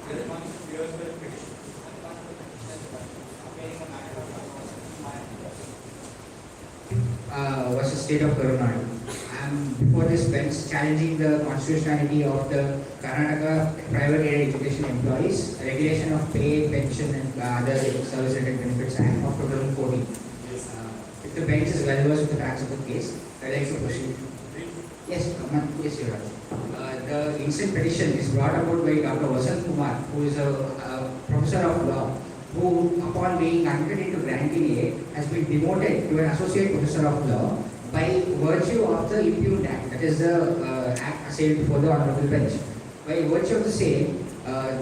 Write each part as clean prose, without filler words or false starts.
Was the state of Corona. Before this bench challenging the constitutionality of the Karnataka private aided education employees regulation of pay, pension and other service related benefits Act of 2014. If the bench is well versed with the facts of the case, I'd like to proceed. Yes, yes, Your Honor. The instant petition is brought about by Dr. Vasant Kumar, who is a professor of law, who, upon being admitted into granting aid, has been demoted to an associate professor of law by virtue of the Impugned Act, that is the act assailed before the Honorable Bench. By virtue of the same,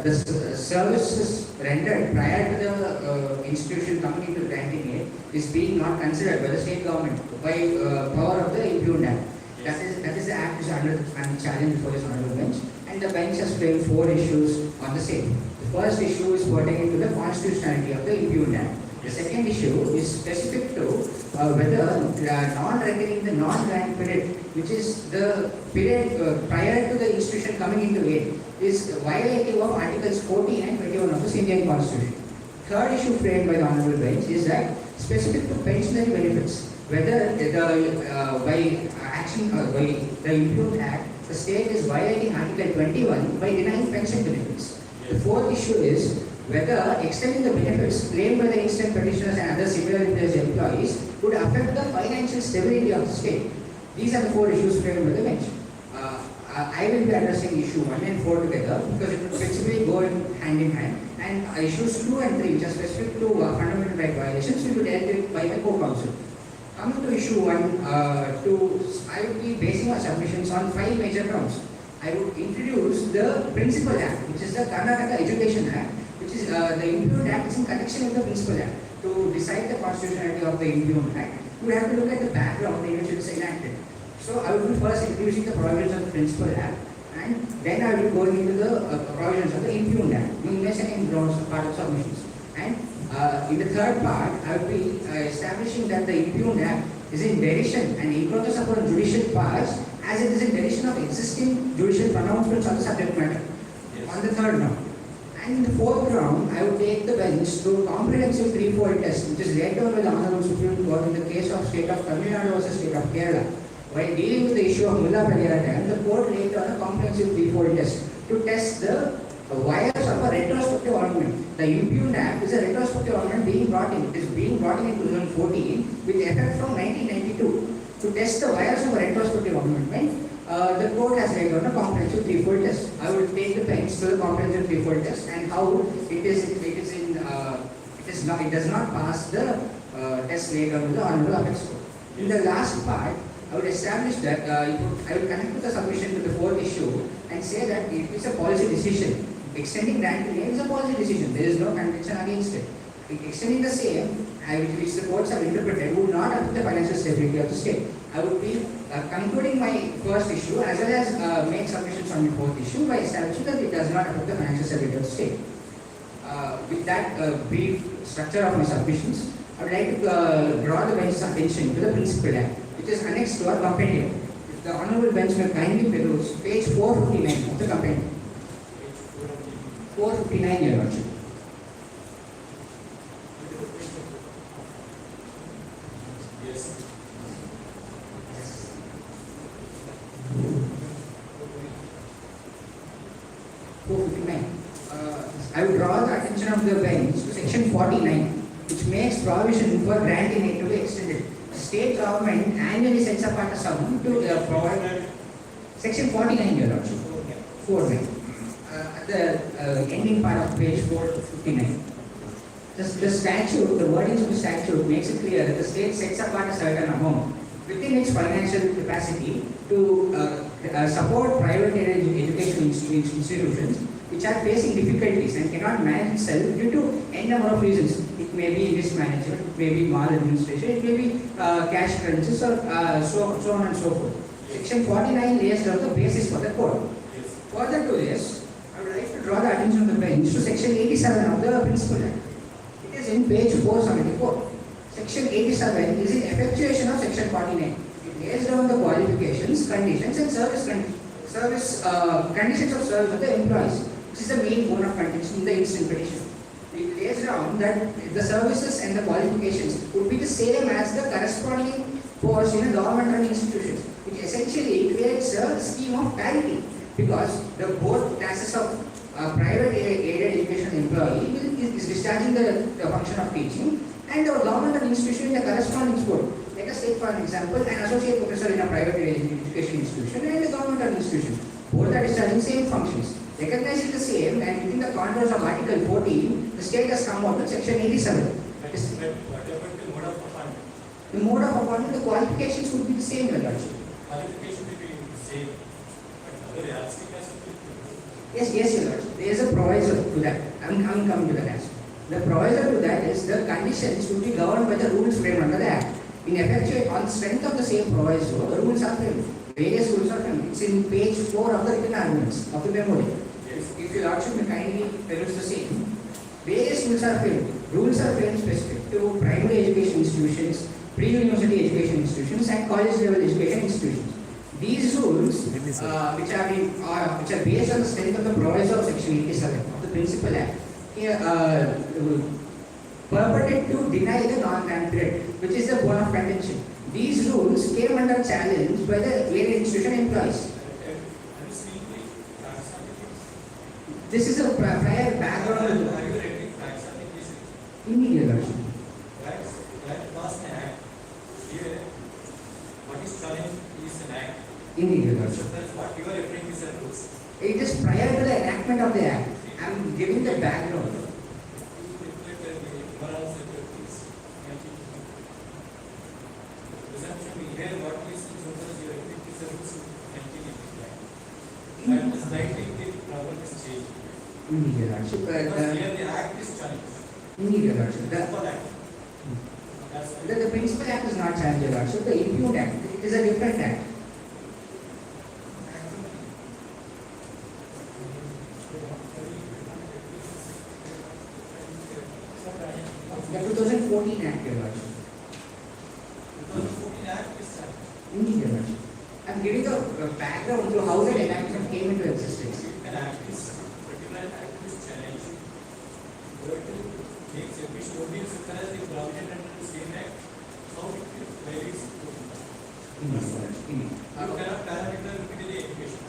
the services rendered prior to the institution coming into granting aid is being not considered by the state government by power of the Impugned Act. That is the act is under challenge before this Honorable Bench, and the bench has framed 4 issues on the same. The first issue is pertaining to the constitutionality of the Impugned Act. The second issue is specific to whether non-reckoning the non-grant period, which is the period prior to the institution coming into aid, is violative of Articles 14 and 21 of the Indian Constitution. Third issue framed by the Honorable Bench is that specific to pensionary benefits, whether by the Impugned Act, the state is violating Article 21 by denying pension benefits. The fourth issue is whether extending the benefits claimed by the instant petitioners and other similarly placed employees would affect the financial stability of the state. These are the 4 issues framed by the bench. I will be addressing issue 1 and 4 together because it will principally go hand in hand, and issues 2 and 3, which are specific to fundamental right violations, will be dealt with by the co-counsel. Coming to issue 1, I will be basing my submissions on 5 major grounds. I would introduce the Principal Act, which is the Karnataka Education Act, which is the Impugned Act is in connection with the Principal Act. To decide the constitutionality of the Impugned Act, we have to look at the background in which it is enacted. So I will be first introducing the provisions of the Principal Act, and then I will be going into the provisions of the Impugned Act. In the second grounds part of submissions. And in the third part, I will be establishing that the Impugned Act is in derision and encroaches upon judicial powers as it is in derision of existing judicial pronouncements on the subject matter. Yes. On the third round. And in the fourth round, I would take the bench to comprehensive threefold test, which is laid down by the Honorable Supreme Court in the case of State of Tamil Nadu versus State of Kerala. While dealing with the issue of Mulla Pradiyara, the court laid down a comprehensive threefold test to test the wires of a retrospective amendment. The Impugned Act is a retrospective amendment being brought in. It is being brought in 2014 with effect from 1992. To test the wires of a retrospective amendment, the court has laid down a comprehensive threefold test. I will take the bench to the comprehensive threefold test and how it does not pass the test laid down with the Honorable Apex Court. In the last part, I would establish that I will connect with the submission to the fourth issue and say that it is a policy decision. Extending grant to aid is a policy decision. There is no conviction against it. Extending the same, which the courts have interpreted, would not affect the financial stability of the state. I would be concluding my first issue as well as make submissions on the fourth issue by establishing that it does not affect the financial stability of the state. With that brief structure of my submissions, I would like to draw the bench's attention to the Principal Act, which is annexed to our compendium. If the Honorable Bench may kindly peruse page 459 of the compendium. 459, Your Lordship. Yes. I would draw the attention of the bench to section 49, which makes provision for granting aid to be extended. The state government annually sets apart a sum to provide. Section 49, Your Lordship. 49. At the ending part of page 459. The statute, the wordings of the statute makes it clear that the state sets apart a certain amount within its financial capacity to support private educational institutions which are facing difficulties and cannot manage itself due to n number of reasons. It may be mismanagement, it may be maladministration, it may be cash crunches or so on and so forth. Section 49 lays down the basis for the code. Further to this, I would like to draw the attention of the bench to section 87 of the Principal Act. It is in page 474. Section 87 is in effectuation of section 49. It lays down the qualifications, conditions and conditions of service of the employees. which is the main bone of contention in the instant petition. It lays down that the services and the qualifications would be the same as the corresponding post in a government-run institution. It essentially creates a scheme of parity because the both classes of private aided education employee is discharging the function of teaching, and the government-run institution in the corresponding board. Let us take for an example an associate professor in a private education institution and a government-run institution. Both are discharging same functions. Recognizing the same, and within the contours of Article 14, the state has come out with Section 87. But what about the mode of appointment? The mode of appointment, the qualifications would be the same, Your Lordship. Qualification will be the same, but other yardstick has to be different. Yes, Your Lordship. There is a proviso to that. I'm coming to that aspect. The proviso to that is the conditions should be governed by the rules framed under the Act. In effect, on strength of the same proviso, the rules are framed. Various rules are framed. It's in page 4 of the written arguments of the memo. If Your Lordship may kindly peruse the same, various rules are framed. Rules are framed specific to primary education institutions, pre-university education institutions, and college level education institutions. These rules, which are based on the strength of the proviso of Section 87 of the Principal Act, purported to deny the non-grant period, which is the bone of contention. These rules came under challenge by the aided institution employees. This is a prior background. Are you reading facts on the case? Immediate. That was an act. Here, what is challenged is an act. Immediate. So that's what you are referring to as rules. It is prior to the enactment of the Act. I am giving the background. Immediate. Immediate. The Principal Act is not challenged, Your Lordship. The Impugned Act, it is a different act. The 2014 Act, Your Lordship. 2014 Act is challenged. Immediate, Your Lordship. I am giving a background to how that enactment came into existence. An act is, particular act is challenged. But makes a which only as far as the provision under the same act, how it varies. You cannot parameter repeatedly education.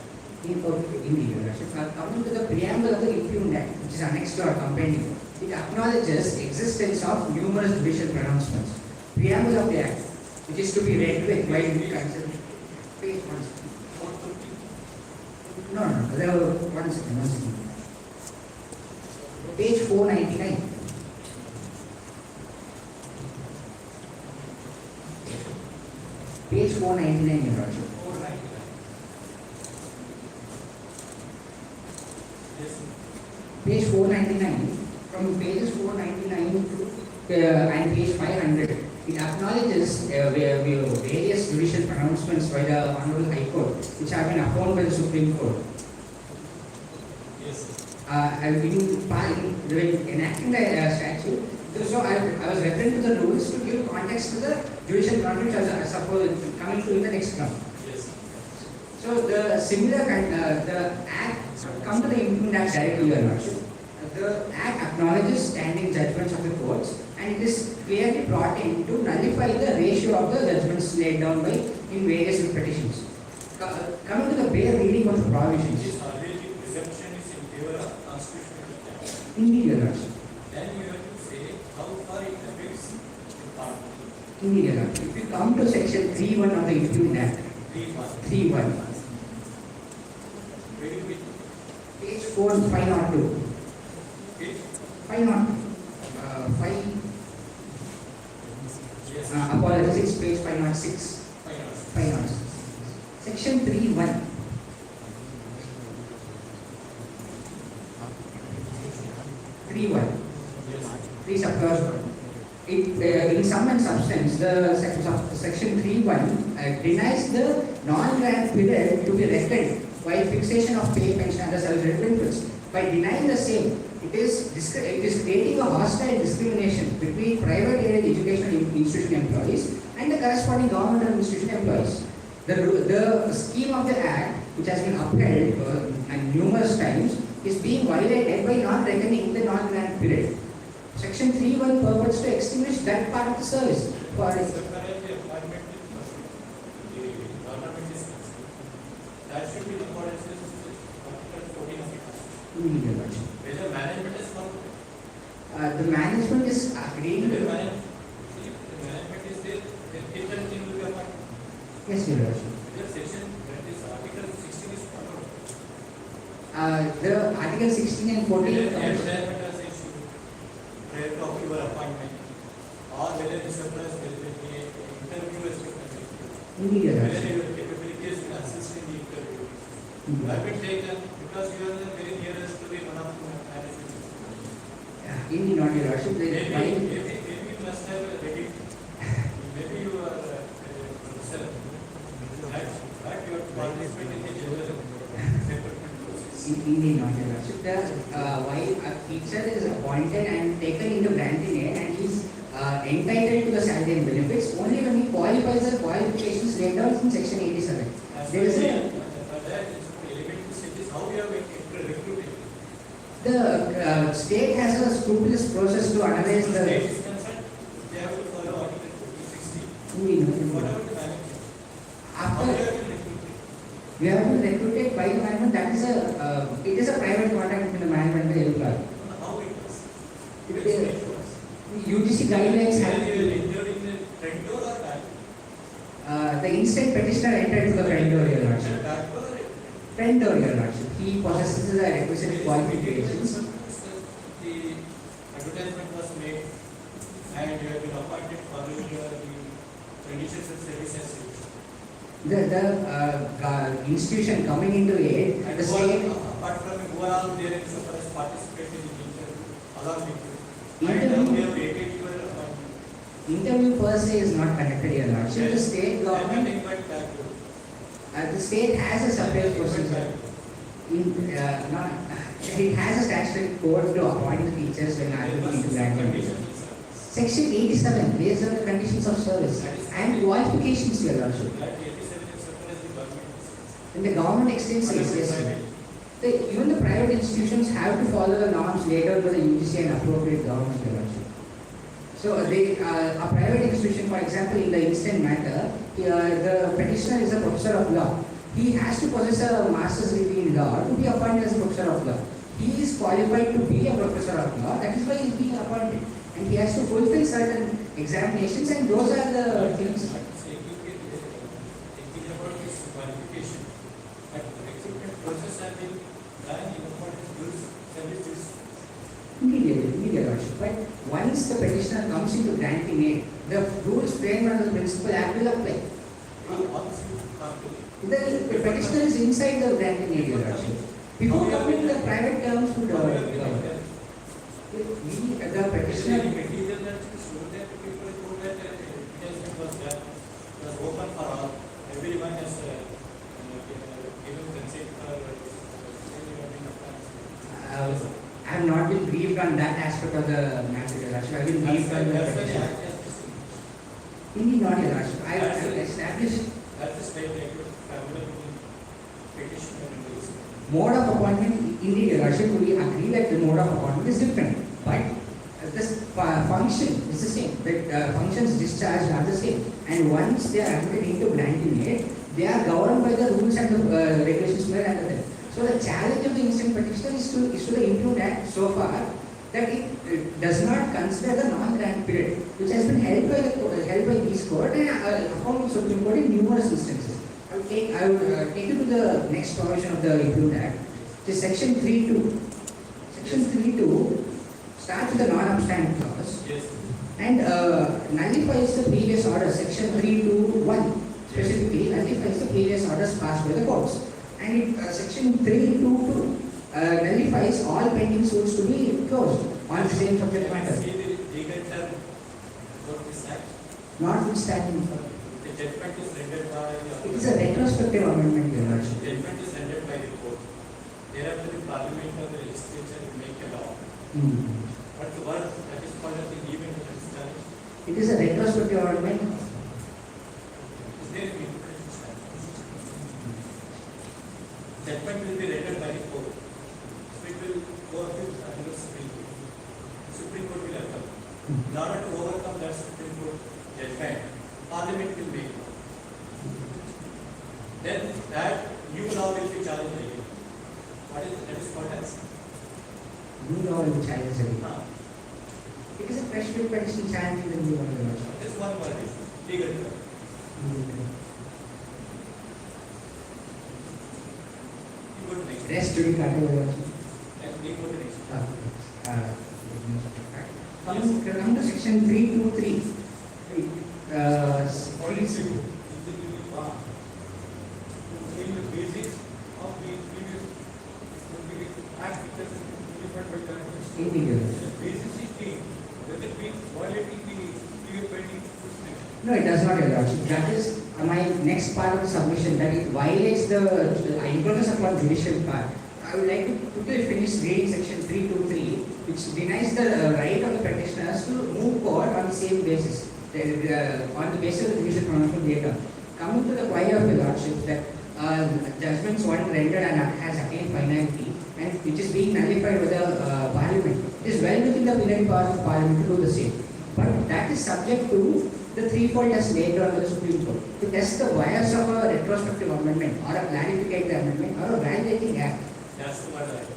Immediate. Coming to the preamble of the Impugned Act, which is annexed to our compendium, it acknowledges the existence of numerous judicial pronouncements. Preamble of the Act, which is to be read with while we consider. Page 1 second. No. There were 1 second. Page 499. Page 499, Your Lordship. Yes. Page 499, from pages 499 to and page 500, it acknowledges various judicial pronouncements by the Honorable High Court, which have been affirmed by the Supreme Court. Yes. In enacting the statute, so I was referring to the rules to give context to the judicial pronouncement, which I suppose coming to in the next round. Yes. So the similar the Act, come to the Impugned Act directly, Your Lordship. The Act acknowledges standing judgments of the courts, and it is clearly brought in to nullify the ratio of the judgments laid down by in various petitions. Coming to the bare reading of the provisions. This always the presumption is in favor of constitutional justice. Indeed, Your Lordship. Then you have to say how far it affects the party. Indeed, Your Lordship. If you come to section 3.1 of the Impugned Act, 3.1, Where do we? page 4, 502. Page? 502. 5. Yes. Apologies, it's page 506. Finance. 506. Section 3.1. 3.1. Yes. Please applause one. In sum and substance, the section 3.1 denies the non-grant period to be reckoned while fixation of pay, pension, and other salary benefits. By denying the same, it is creating a hostile discrimination between private aided educational institution employees and the corresponding government institution employees. The scheme of the Act, which has been upheld numerous times, is being violated by not reckoning the non-grant period. Section 3.1 purports to extinguish that part of the service. For The appointment the government is concerned, that should be the accordance with Article 14 of the Constitution. Whether management is followed. The management is agreeing. The management is there, then everything will be appointed. Yes, Your Lordship. Whether section, that is Article 16 is followed. The Article 16 and 14. Whether the management has issued prior to your appointment, or whether the surplus will be interview is to conduct. Indeed, Your Whether Lordship. your capabilities will assist in the interview. You have been taken because you are the very nearest to be one of the management. Indeed, not Your Lordship. Maybe you must have ready. Maybe you are professor. But you have to participate in the general recruitment process. Indeed, not Your Lordship. While a teacher is appointed and taken into granting aid and he is entitled to the salary and benefits only when he qualifies the qualifications laid down in Section 87. There is a how we are recruiting. The state has a scrupulous process to analyze State the. is concerned, they have to follow Article 260. Indeed, What not. about the management? How After we have been recruiting? we have been recruited by the management, that is it is a private contract between the management and the employer. How it was? It Explain is- to us. UGC guidelines have. Whether you are entered in the front door or back. The instant petitioner entered to the front door, Your Lordship. Back door or Friend or Your Lordship. He possesses the requisite qualifications. the advertisement was made and you have been appointed following your conditions and services. The institution coming into it, And the who are, state. apart from who are all there in so far as participating in the interview along with you. And Interview- we have rated your appointment. Interview per se is not conducted, Your Lordship. The state government, Everything went back to the state has a separate procedure. It has a statutory code to appoint the teachers when applicable into granting. Section 87 based on the conditions of service and qualifications, Your Lordship. That 87 is so far as the government is concerned. And the government extends it, yes. Even the private institutions have to follow the norms laid out by the UGC and appropriate government, Your Lordship. So a private institution, for example, in the instant matter, the petitioner is a professor of law. He has to possess a master's degree in law to be appointed as a professor of law. He is qualified to be a professor of law, that is why he is being appointed. And he has to fulfill certain examinations, and those are the things. Thinking about his qualification, but the recruitment process has been done in accordance with services. Immediately, Your Lordship. But once the petitioner comes into granting aid, the rules framed under the Municipal Act will apply. The petitioner is inside the granting aid, Your Lordship. Before coming, the private terms would govern. The petitioner. Material that show that people know that advertisement was done, was open for all. Everyone has given consent for I have not been briefed on that aspect of the matter, Your Lordship. I have been briefed on the That's why the petition. act has to see. Indeed, not, Your Lordship. I have established That's the state available petition and release. mode of appointment. Indeed, Your Lordship, we agree that the mode of appointment is different. But this function is the same. The functions discharged are the same. And once they are admitted into granting aid, they are governed by the rules and the regulations made under them. So the challenge of the instant petitioner is to the Improved Act so far that it does not consider the non-grant period, which has been held by this court and upon the Supreme Court in numerous instances. I would take you to the next provision of the Improved Act, which is Section 3.2. Section 3.2 starts with the non-abstaining clause Yes. and nullifies the previous order. Section 3.2.1 specifically nullifies the previous orders passed by the courts. And Section 3.2.2 nullifies all pending suits to be closed on the same subject matter. See the legal term about this act. Notwithstanding, The judgment is rendered by it is a retrospective amendment, Your Lordship. judgment is rendered by the court. Thereafter, the parliament or the legislature will make a law. But the word that is called as the event that is done, It is a retrospective amendment. is there any judgment will be rendered by the court. So it In order to overcome that Supreme Court judgment, Parliament will make law. Then that new law will be challenged again. That is called as? New law will challenge again. Huh. It is a fresh bill petition challenging the new law. This one word is legal term. You go to next. Rest judicata. And we go to next. Coming to section 323. In the basis of the previous act, it is different by the basis is changed. Does it mean violating the previous binding system? No, it does not, Your Lordship. That is my next part of the submission, that it violates the importance of our judicial part. I would like to quickly finish reading section 323, which denies the right of the petitioners to move forward on the same basis, on the basis of the judicial chronological data. Coming to the query of Your Lordship, that judgments one rendered and has attained finality, and which is being nullified by the Parliament. It is well within the plenary powers of Parliament to do the same. But that is subject to the threefold test laid down by the Supreme Court to test the bias of a retrospective amendment or a clarifying amendment or a validating act. That's the word right.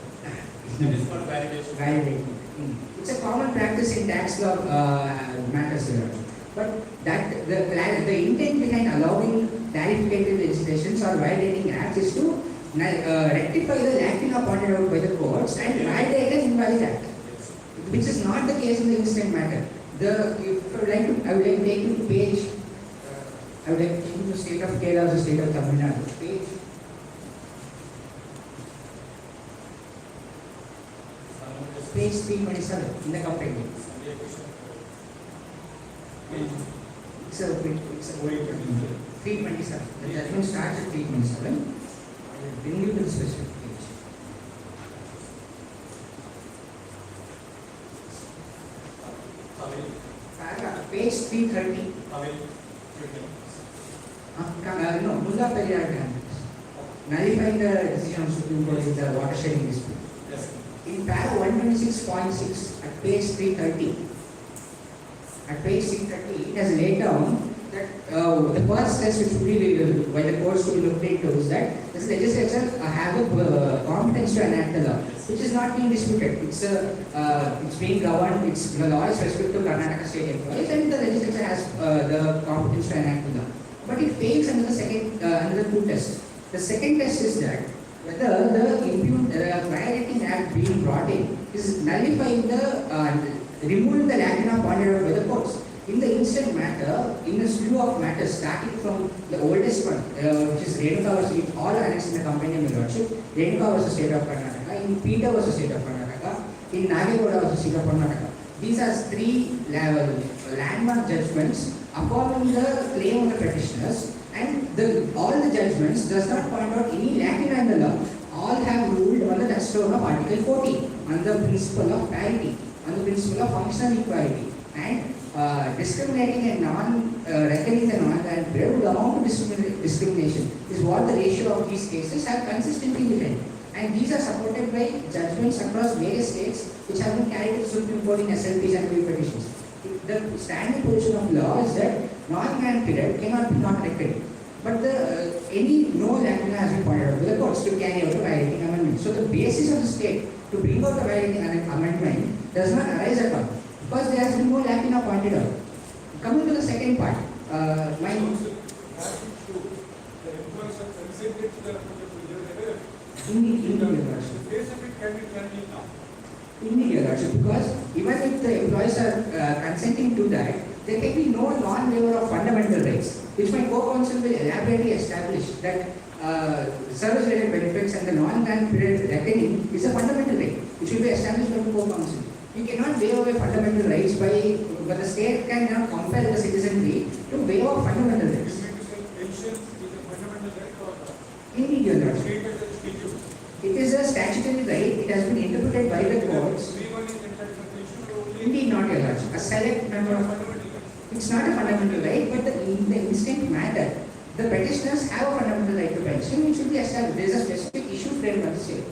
That is called validation. Validating. It's a common practice in tax law matters, Your Lordship. But that the intent behind allowing clarificative legislations or validating acts is to rectify the lacuna pointed out by the courts and validate an invalid act, which is not the case in the instant matter. I would like to take you to page. I would like to take you to state of Kerala or the state of Tamil Nadu. Page 327 in the complaint. It's a 327. The judgment starts at 327. I will bring you to the specific page. Paragraph, page 330. No, Mulla Periyar Dam. Nullifying the decision of Supreme Court in the watershed dispute. Yes. In para 126.6 at page 330. At page 330, it has laid down that the first test which would be by the courts to be looked into is that this legislature have a competence to enact the law, which is not being disputed. It's being governed. The law is specific to Karnataka state employees, and the legislature has the competence to enact the law. But it fails under the second, under the two tests. The second test is that whether the violating act being brought in is nullifying removing the lacuna pointed out by the courts. In the instant matter, in a slew of matters starting from the oldest one, which is Renuka versus, all annexed in the company of Lordship, Renuka versus state of Karnataka, in Peter versus state of Karnataka, in Nagegoda versus state of Karnataka. These are three landmark judgments affirming the claim of the petitioners, and all the judgments does not point out any lacuna in the law. All have ruled on the touchstone of Article 14, on the principle of parity, on the principle of functional equality, and discriminating and reckoning the non-land bread would amount to discrimination is what the ratio of these cases have consistently been held. And these are supported by judgments across various states which have been carried to the Supreme Court in SLPs and review petitions. The standing position of law is that non-land period cannot be not reckoned. But no lacuna has been pointed out to the courts to carry out the violating amendment. So the basis of the state to bring out the violating amendment does not arise at all, because there has been no lacuna pointed out. Coming to the second part, because even if the employees are consenting to that, there can be no non-waiver of fundamental rights, which my co-counsel will elaborately establish that service-related benefits and the non-land period reckoning is a fundamental right, which will be established by the co-counsel. You cannot waive away fundamental rights but the state cannot compel the citizenry to waive off fundamental rights. Indeed, Your Lordship. It is a statutory right. It has been interpreted by the courts. Indeed, not, Your Lordship. A select member of. It's not a fundamental right, but in the instant matter, the petitioners have a fundamental right to pension, which should be established. There is a specific issue framed by the state.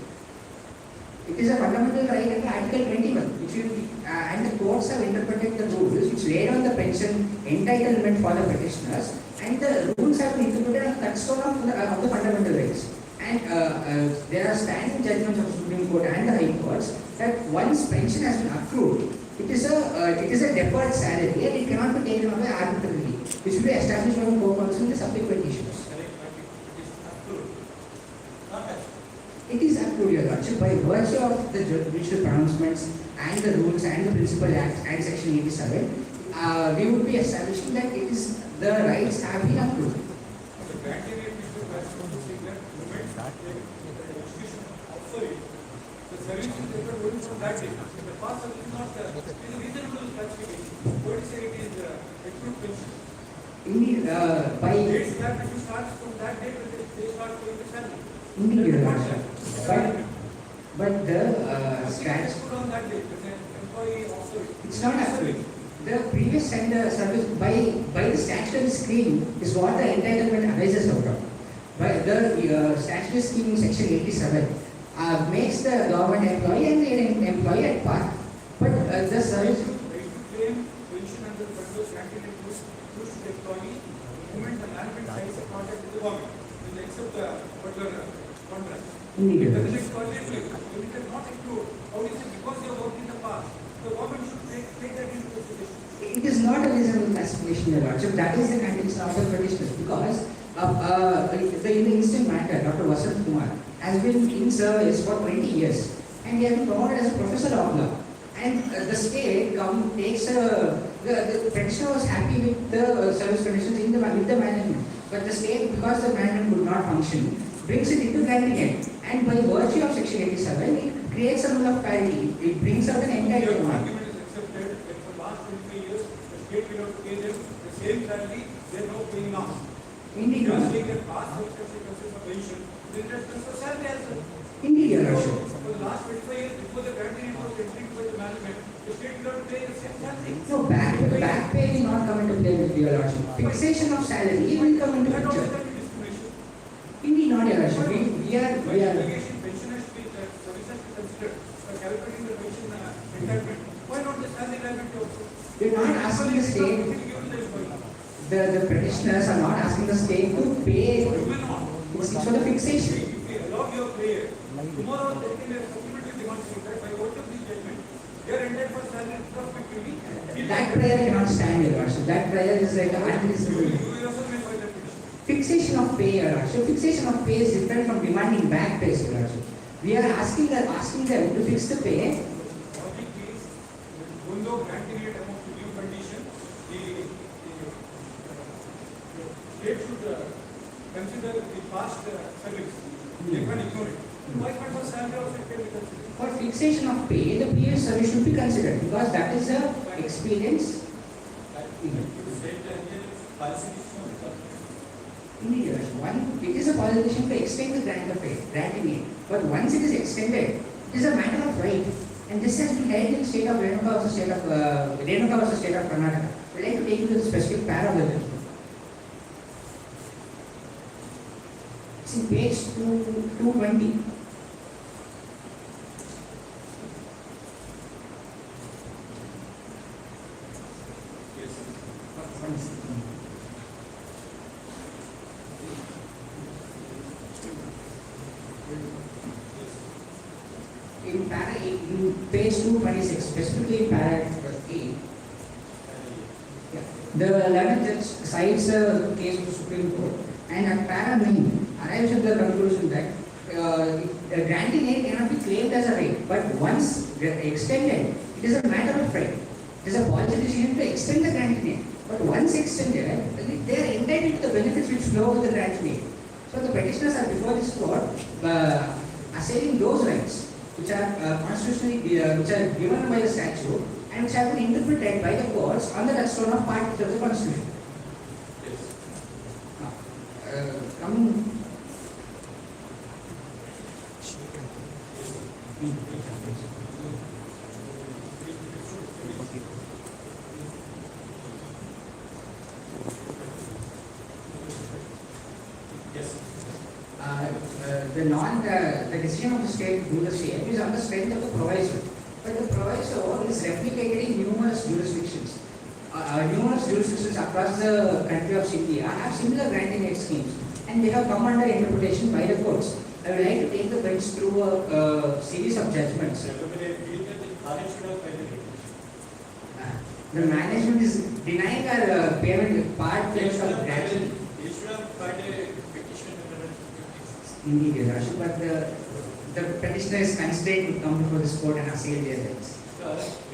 It is a fundamental right under Article 21, which will be, and the courts have interpreted the rules which laid on the pension entitlement for the petitioners, and the rules have been interpreted on the touchstone of the fundamental rights. And there are standing judgments of the Supreme Court and the High Courts that once pension has been accrued, it is a deferred salary and it cannot be taken away arbitrarily. This will be established by the court also in the subsequent issues. It is accrued, Your Lordship, by virtue of the judicial pronouncements and the rules and the Principal Act and Section 87. We would be establishing that it is the rights have been accrued. The criteria is to saying that movement, the execution offering, the service is different only from that day. The past service is not it is a reasonable classification. What is say it is accrued pension. Indeed, by Dates that if you start from that date, they start going to salary. indeed, Your Lordship. But the statute. Put on that date, the employee offering. It's not accurate. The previous sender service by the statutory scheme is what the entitlement arises out of. But the statutory scheme in section 87 makes the government employee and the employee at par. But the service. They should claim pension under the federal statute includes the employee, movement and management signs a contract with the government. They accept the particular contract. Indeed. It doesn't exclude it. When it is not include, how is it because you have worked in the past? The government should take that into consideration. It is not a reasonable classification, Your Lordship. That is the condition of the petitioners because in the instant matter, Dr. Vasant Kumar has been in service for 20 years and he has been promoted as a professor of law. And the state takes the petitioner was happy with the service conditions with the management, but the state, because the management could not function, brings it into granting it. And by virtue of section 87, it creates a rule of parity. It brings out an Your entitlement. argument is accepted that for the last 25 years, the state will have to pay them the same salary they are now paying now. Indeed, You Your are Lordship. saying that past circumstances of pension, then that's for salary as well. Indeed, Your Lordship. For the last 25 years, before the guarantee was entered by the management, the state will have to pay the same salary. No, back pay will not come into play with Your Lordship. Fixation of salary will come into That also picture. can be discrimination. Indeed, not Your Lordship. We are. Obligation pension has to be service has to be considered for calculating the pension entitlement. Why not the salary liability also? We are not asking the state. The petitioners are not asking the state to pay. It's for the fixation. If you allow your player, tomorrow they can supplementary demonstrate that by virtue of this judgment, they are entitled for salary prospectively. That prayer cannot stand, Your Lordship. That prayer is like You unreasonable. yourself may file that petition. Fixation of pay, Your Lordship. Fixation of pay is different from demanding back pay, Your Lordship. We are asking them to fix the pay. Logic is, even though granting it among the new condition, the state should consider the past service. They can't ignore it. Why can't for salary also it can be considered? For fixation of pay, the previous service should be considered because that is the experience. Indeed, Your Lordship. It is a qualification to extend the grant of pay, granting it. But once it is extended, it is a matter of right. And this has been held in the state of Renuka versus state of Karnataka. We would like to take you to the specific para of the judgment. It's in page 220. In page 226, specifically in paragraph 8, the 11th judge cites a case of the Supreme Court and at para 9 arrives at the conclusion that granting aid cannot be claimed as a right, but once extended, it is a matter of right. It is a policy decision to extend the granting aid, but once extended, they are entitled to the benefits which flow with the granting aid. So the petitioners are before this court assailing those rights which are constitutionally, which are given by the statute and which have been interpreted by the courts on the touchstone of part of the Constitution. Coming. The decision of the state to do the same is on the strength of the proviso. But the proviso is is replicated in numerous jurisdictions. Numerous jurisdictions across the country of India have similar granting schemes, and they have come under interpretation by the courts. I would like to take the bench through a series of judgments. The management is denying our payment part payment of gratuity. They should have filed a petition in Indeed, Your Worship, but the petitioner is constrained to come before this court and assail their rights. you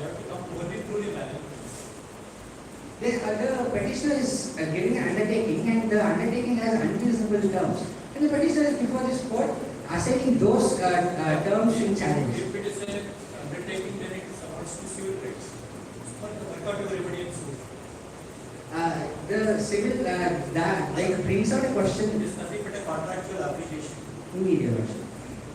have to come only through the management. The petitioner is giving an undertaking, and the undertaking has unreasonable terms. And the petitioner is before this court assailing those terms in challenge. If it is an undertaking, then it amounts to civil rights. But I thought you were remedial suit. The civil, like brings out a It question. is nothing but a contractual application. Indeed, Your Worship.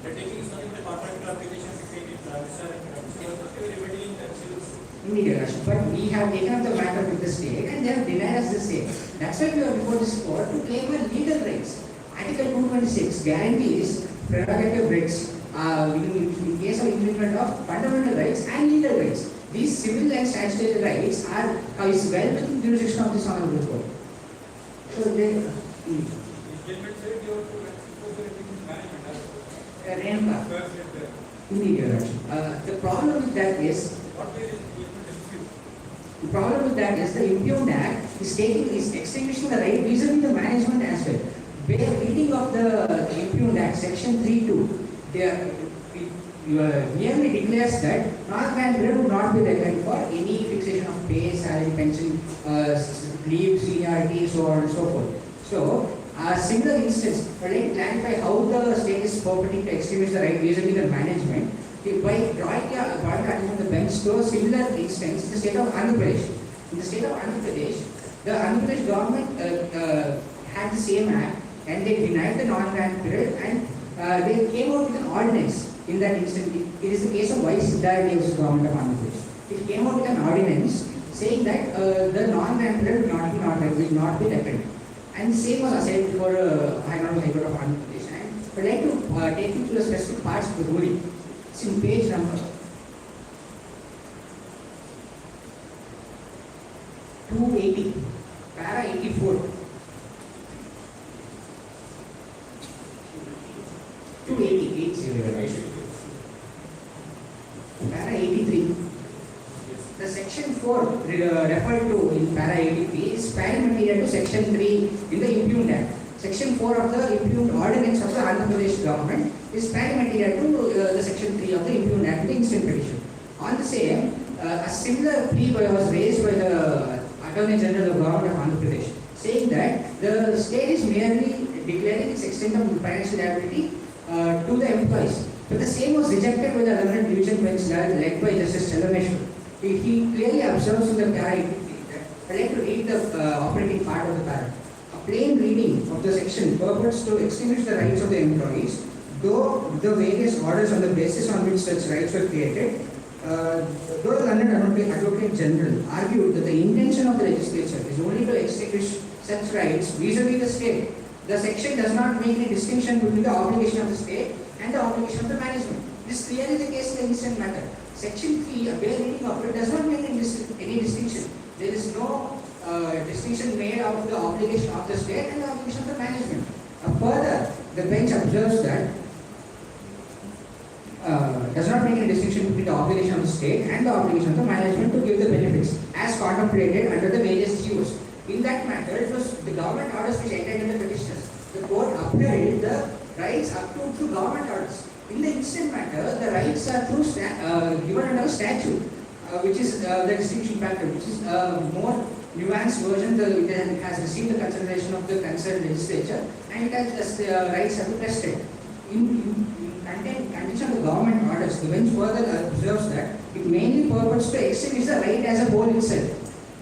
Undertaking is nothing but a contractual application between the transfer and transfer. But you are remedying the civil suit. Indeed, Your Worship. But we have taken up the matter with the state, and they have denied us the same. That's why we are before this court to claim our legal rights. Article 226 guarantees prerogative rights in case of infringement of fundamental rights and legal rights. These civil and statutory rights are is well within the jurisdiction of this honorable court. So they. This gentleman said you have to expose everything to management. Renka. First and there. Indeed, Your Worship. The problem with that is. What way is judgment dispute? The problem with that is the Impugned Act is extinguishing the right vis-a-vis the management as well. By reading of the Impugned Act, section 3(2), merely declares that non-grant period would not be reckoned for any fixation of pay, salary, pension, leave, seniority, so on and so forth. So, a single instance, I'd like to clarify how the state is purporting to extinguish the right vis-a-vis the management by drawing attention from the bench to a similar instance in the state of Andhra Pradesh. In the state of Andhra Pradesh, the Andhra Pradesh government had the same act, and they denied the non-grant period, and they came out with an ordinance. In that instance, it is the case of Y. Siddhartha Dev's government of Andhra Pradesh. It came out with an ordinance saying that the non-grant period will not be reckoned. And the same was assailed before High Court of Andhra Pradesh. And I'd like to take you through the specific parts of the ruling. It's in page number 280, para 84. 280, para 83. The section 4 referred to in para 83 is parent material to section 3 in the Impugned Act. Section 4 of the Impugned Ordinance of the Andhra Pradesh government is parent material to the section 3 of the Impugned Act, the instant petition. On the same, a similar plea was raised by the Attorney General of the government of Andhra Pradesh, saying that the state is merely declaring its extent of financial liability to the employees. But the same was rejected by the 11th Division Bench led by Justice Chalameshwar. He clearly observes in the para 83 that I'd like to read the operating part of the para. A plain reading of the section purports to extinguish the rights of the employees, though the various orders on the basis on which such rights were created. Though the London Advocate General argued that the intention of the legislature is only to extinguish such rights vis-a-vis the state, the section does not make any distinction between the obligation of the state and the obligation of the management. This is clearly the case in the instant matter. Section 3, a bare reading of it, does not make any distinction. There is no distinction made of the obligation of the state and the obligation of the management. Further, the bench observes that does not make any distinction between the obligation of the state and the obligation of the management to give the benefits as contemplated under the various CUs. In that matter, it was the government orders which entered into the petitioners. The court upheld the rights up to through government orders. In the instant matter, the rights are through given under statute, which is the distinction factor, which is a more nuanced version. It has received the consideration of the concerned legislature, and it has rights are tested. In condition of the government orders, the bench further observes that it mainly purports to extinguish the right as a whole itself.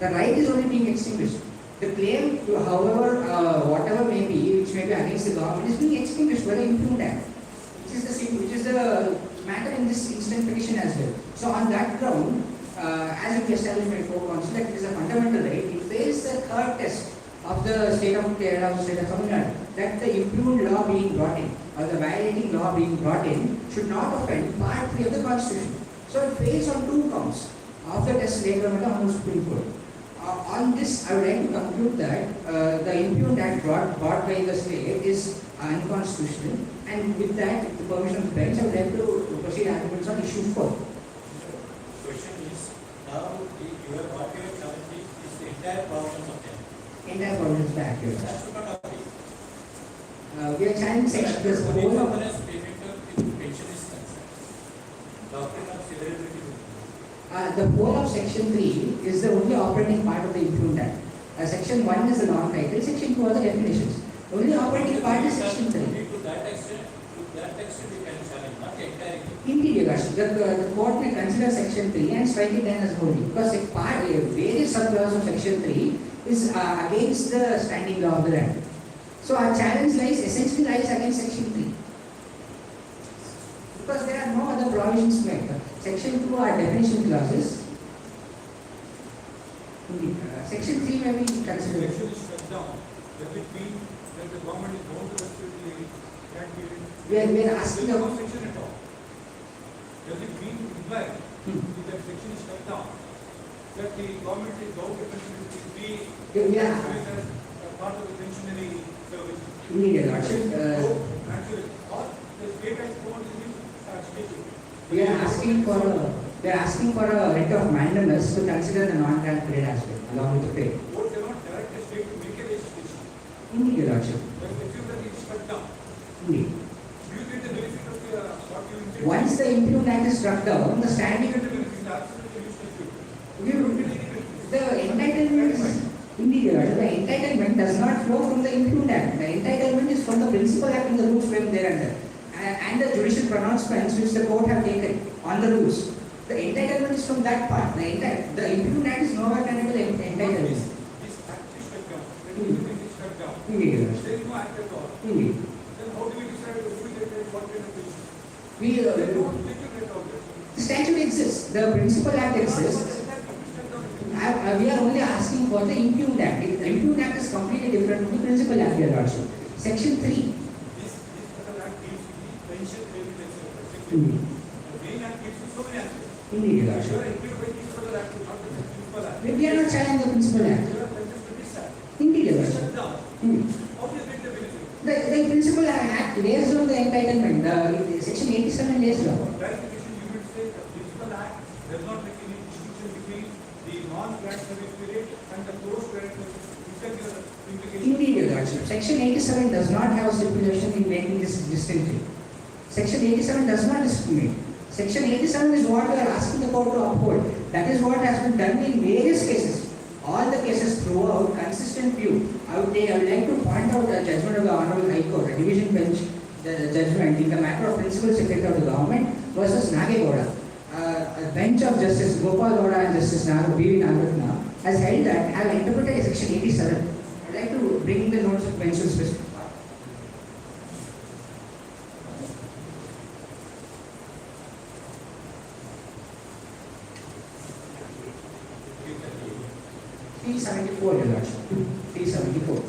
The right is only being extinguished. The claim, however, whatever may be, which may be against the government, is being extinguished by the Impugned Act, which is the matter in this instant petition as well. So on that ground, as it established by court counsel that it is a fundamental right, it fails the third test of the state of Kerala, the state of Tamil Nadu, that the impugned law being brought in, or the violating law being brought in, should not offend part 3 of the Constitution. So it fails on 2 counts. After test later on the Supreme Court. On this, I would like to conclude that the Impugned Act brought by the state is unconstitutional, and with that, with the permission of the bench, I would like to proceed arguments on issue 4. Question is, now what you are challenging is the entire provisions of them. Entire provisions of the Act. Yes. That should not apply. We are challenging section this Only whole of payment of pension is concerned. Doctrine of severability. the whole of section 3 is the only operating part of the Impugned Act. Section 1 is the non-title, section 2 are the definitions. Only operating part is section 3. To that extent we can challenge, not entirely. Indeed, the court may consider section 3 and strike it down as holding, because various sub-clause of section 3 is against the standing law of the land. So our challenge essentially lies against section 3. Because there are no other provisions made. Section 2 are definition clauses. Indeed, section 3 may be considered. Section is shut down. Does it mean that the government is bound to respect the Act period? We are asking There is no about. section at all. Does it mean imply if that section is shut down that the government is bound to be Yeah. as part of the pensionary service? Indeed, Your Lordship. Actually, or the state has gone to this state. We are asking for a writ of mandamus to consider the non-grant period aspect along with the pay. Court cannot direct the state to make a legislation. Indeed, Your Lordship. But the assume that it is shut down. Indeed. Do you get the benefit of what you intended? Once the Impugned Act is struck down, the standing. You get the benefit, the absolute useless. The entitlement is. Indeed, Your Lordship. The entitlement does not flow from the Impugned Act. The entitlement is from the Principal Act and the rules framed thereunder, and the judicial pronouncements which the court have taken on the rules. The entitlement is from that part. The Impugned Act is nowhere connected to the entitlement. This act is shut down. Everything is shut down. Indeed, Your Lordship. There is no act at all. Indeed. Then how do we decide who will get what kind of position? We, There is no legitimate out there. the statute exists. The Principal Act exists. We are only asking for the Impugned Act. The Impugned Act is completely different from the Principal Act, Your Lordship. Section 3. This particular act deals with the pension payment etc. Indeed. The main act deals with so many aspects. Indeed, Your You Lordship. are included by this particular act, not the Principal Act. We are not challenging the Principal Act. You are content with this act. Indeed, Your It's Lordship. shut down. Indeed. How do you get the benefit? The Principal Act lays down the entitlement. Section 87 lays down. Clarification, you would say the Principal Act does not make any distinction between the non-grant service period and the post-grant service. Is that your implication? Indeed, Your Lordship. Section 87 does not have stipulation in making this distinction. Section 87 does not discriminate. Section 87 is what we are asking the court to uphold. That is what has been done in various cases. All the cases throughout, consistent view. I would like to point out the judgment of the Honorable High Court, a division bench the judgment in the matter of Principal Secretary of the Government versus Nagegowda. A bench of Justice Gopal Gowda and Justice B.V. Nagarjuna has held that have interpreted Section 87. I would like to bring the notes of bench to specific part. .374, Your Lordship. 374.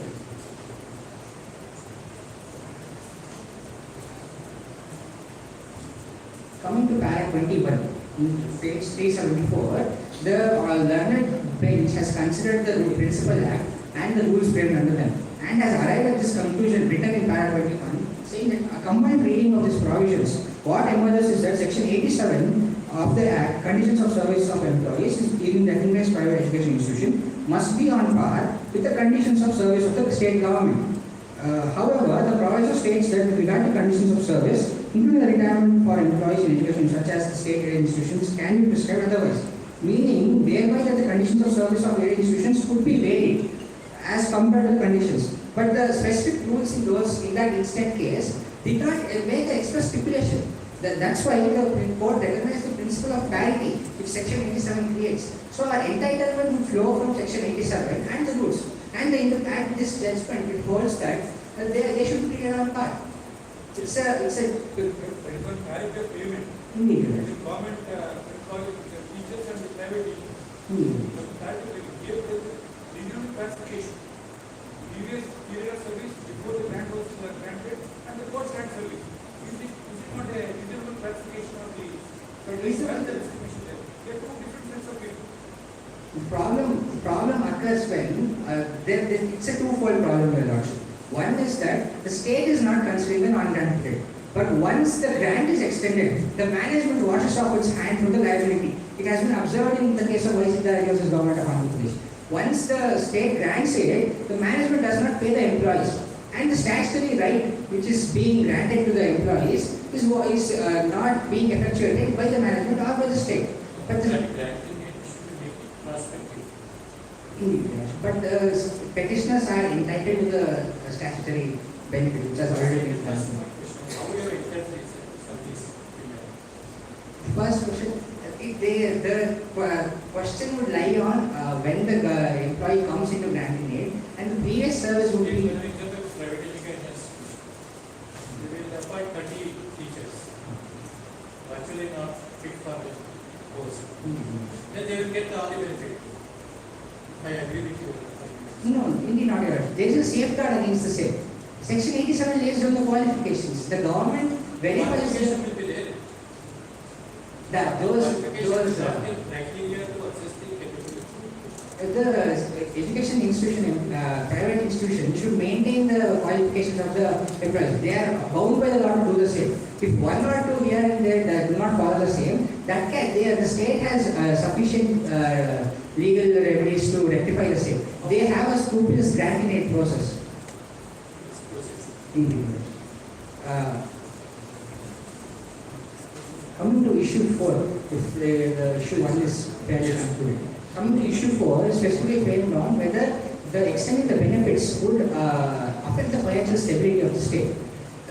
Coming to para 21, page 374, the learned bench has considered the Principal Act and the rules framed under them, and has arrived at this conclusion written in para 21, saying that a combined reading of these provisions, what emerges is that Section 87 of the Act, conditions of service of employees in the recognized private education institution, must be on par with the conditions of service of the state government. However, the proviso states that with regard to conditions of service, including the retirement for employees in education such as the state-aided institutions, can be prescribed otherwise, meaning thereby that the conditions of service of aided institutions could be varied as compared to the conditions. But the specific rules in that instant case did not make the express stipulation. That's why the court recognized the principle of parity, which Section 87 creates. So our entitlement would flow from Section 87 and the rules. And at this judgment, it holds that they should be treated on par. It's a parity of payment. Indeed. The government employees, the teachers and the private teachers. The parity of payment gave the regional classification. Previous period of service before the grant was granted and the post-grant service. Is it not a reasonable classification of the But reasonable- there are two different sets of payment. occurs when it's a twofold problem, Your Lordship. One is that the state is not considering the non-grant period. But once the grant is extended, the management washes off its hand from the liability. It has been observed in the case of Vaisita versus Government of Andhra Pradesh. Once the state grants it, the management does not pay the employees. And the statutory right which is being granted to the employees is not being effectuated by the management or by the state. But the petitioners are entitled to the statutory benefit which has already been done. First question, the question would lie on when the employee comes into granting aid, and the previous service would be. Private education, they will appoint 30 teachers, actually not fit for the post. Then they will get all the benefit. I agree with you. No, indeed not. There is a safeguard against the same. Section 87 lays down the qualifications. The government verifies will be there. that those criteria to assess the capability. the education institution, private institution should maintain the qualifications of the employees. They are bound by the law to do the same. If one or two here and there that do not follow the same, the state has sufficient legal remedies to rectify the same. They have a scrupulous granting aid process. Coming to issue 4, if the issue 1 is fairly concluded. Coming to issue 4, specifically framed on whether the extending the benefits would affect the financial stability of the state.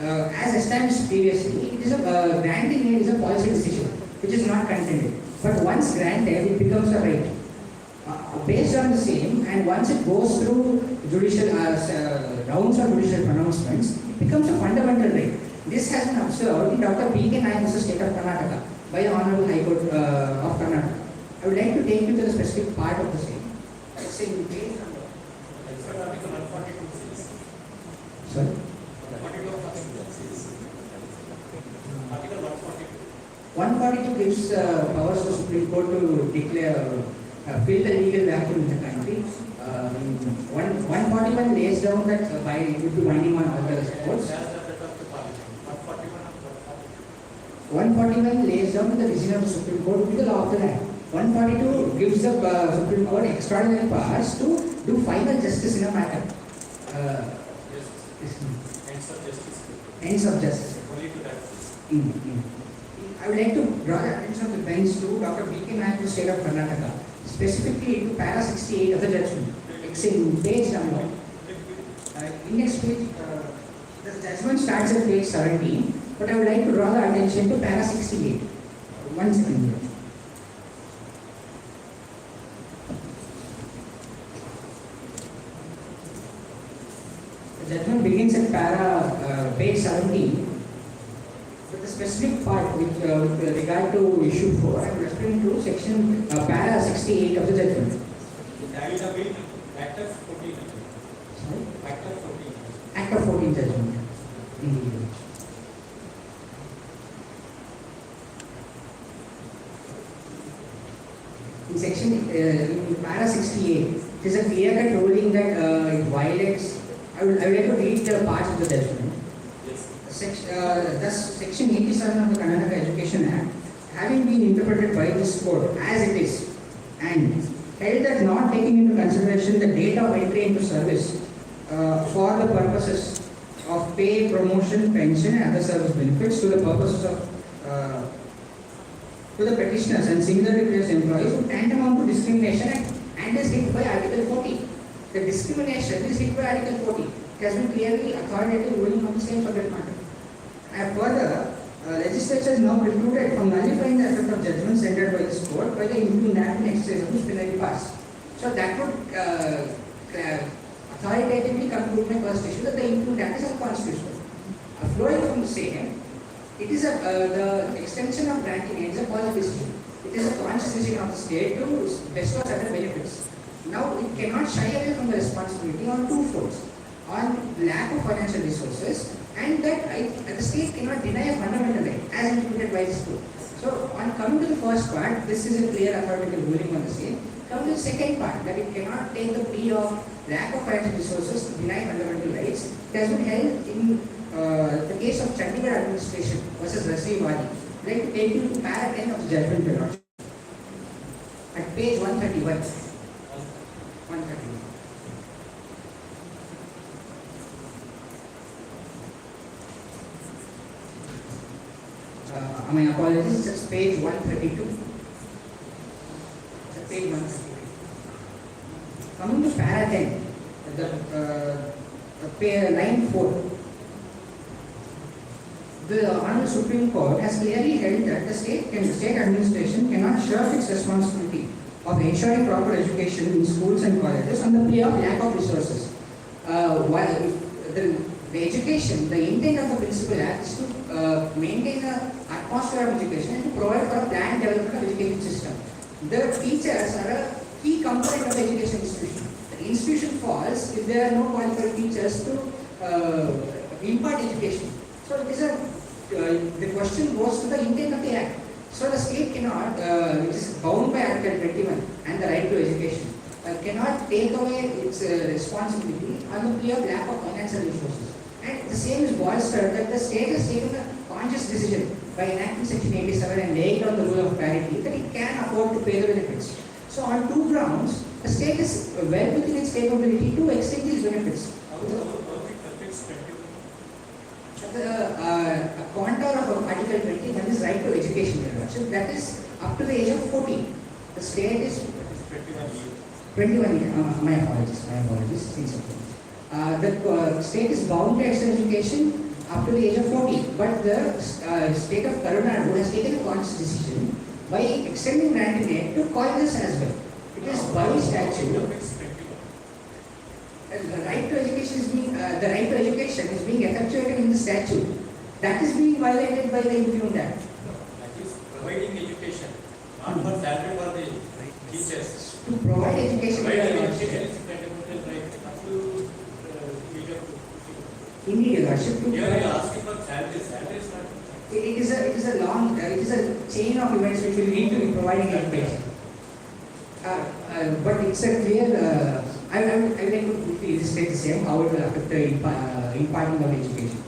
As established previously, it is a granting aid is a policy decision which is not contended. But once granted, it becomes a right. Based on the same, and once it goes through judicial rounds of judicial pronouncements, it becomes a fundamental right. This has been observed in Dr. B.K. Nayak versus State of Karnataka by the Honorable High Court of Karnataka. I would like to take you to the specific part of the same. It's in page number. Article 142 says. Sorry? Article 142. 142 gives powers to Supreme Court to declare, fill the legal vacuum in the country. 141 lays down that by it would be winding on all the sports. 141 lays down the decision of the Supreme Court with the law of the land. 142 gives the Supreme Court extraordinary powers to do final justice in a matter. Ends of justice. Ends of justice. Only to that. I would like to draw the attention of the bench to Dr. B.K. Nayak, State of Karnataka, specifically to para 68 of the judgment. It's in page number. Index page, the judgment starts at page 17, but I would like to draw the attention to para 68. 1 second here. The judgment begins at page 17. But the specific part with regard to issue 4, I am referring to section para 68 of the judgment. That is a bit Act of 14. Sorry? Act of 14. Act of 14 judgment. In section in para 68, it is a clear-cut ruling that it violates. I would like to read the parts of the judgment. Thus, Section 87 of the Karnataka Education Act, having been interpreted by this court as it is, and held that not taking into consideration the date of entry into service for the purposes of pay, promotion, pension, and other service benefits to the purposes of to the petitioners and similarly placed employees would tantamount to discrimination and is hit by Article 40. The discrimination is hit by Article 40. It has been clearly authoritative ruling on the same subject matter. And further, legislature is now precluded from nullifying the effect of judgments rendered by this court by the impugned act in exercise of disciplinary powers. So that would authoritatively conclude my first issue that the impugned act is unconstitutional. Flowing from the same, it is the extension of granting aid is a policy decision. It is a conscious decision of the state to bestow certain benefits. Now, it cannot shy away from the responsibility on two fronts. On lack of financial resources, and that the state cannot deny a fundamental right as imputed by this court. So, on coming to the first part, this is a clear authoritative ruling on the same. Come to the second part, that it cannot take the plea of lack of financial resources to deny fundamental rights. It has been held in the case of Chandigarh administration versus Rasli Wali. I'd like to take you to para 10 of the judgment, Your Lordship. At page 131. 131. My apologies, it's page 132. It's page 132. Coming to para 10, line 4. The Honorable Supreme Court has clearly held that the state administration cannot shirk its responsibility of ensuring proper education in schools and colleges on the plea of lack of resources. While the education, the intent of the Principal Act is to maintain an atmosphere of education and to provide for a planned development of education system. The teachers are a key component of the education institution. The institution falls if there are no qualified teachers to impart education. So it is the question goes to the intent of the Act. So the state cannot, which is bound by Article 21 and the right to education, cannot take away its responsibility on the plea of lack of financial resources. And the same is bolstered that the state has taken a conscious decision by enacting Section 87 and laying down the rule of parity that it can afford to pay the benefits. So on two grounds, the state is well within its capability to extend these benefits. A contour of Article 20, that is right to education. So that is up to the age of 14. The state is 21 years. My apologies. The state is bound to extend education up to the age of 14. But the state of Tamil Nadu has taken a conscious decision by extending granting aid to colleges as well. It is by statute. The right to education is being effectuated in the statute. That is being violated by the Impunity Act. That is providing education, not for salary for the teachers. To provide education. Providing education is fundamental right up to age of 15. Indeed, Your Lordship. Here you are asking for salary. Salary is not. It is a chain of events which will lead to providing education. But it's a clear. I would like to quickly illustrate the same how it will affect the imparting of education.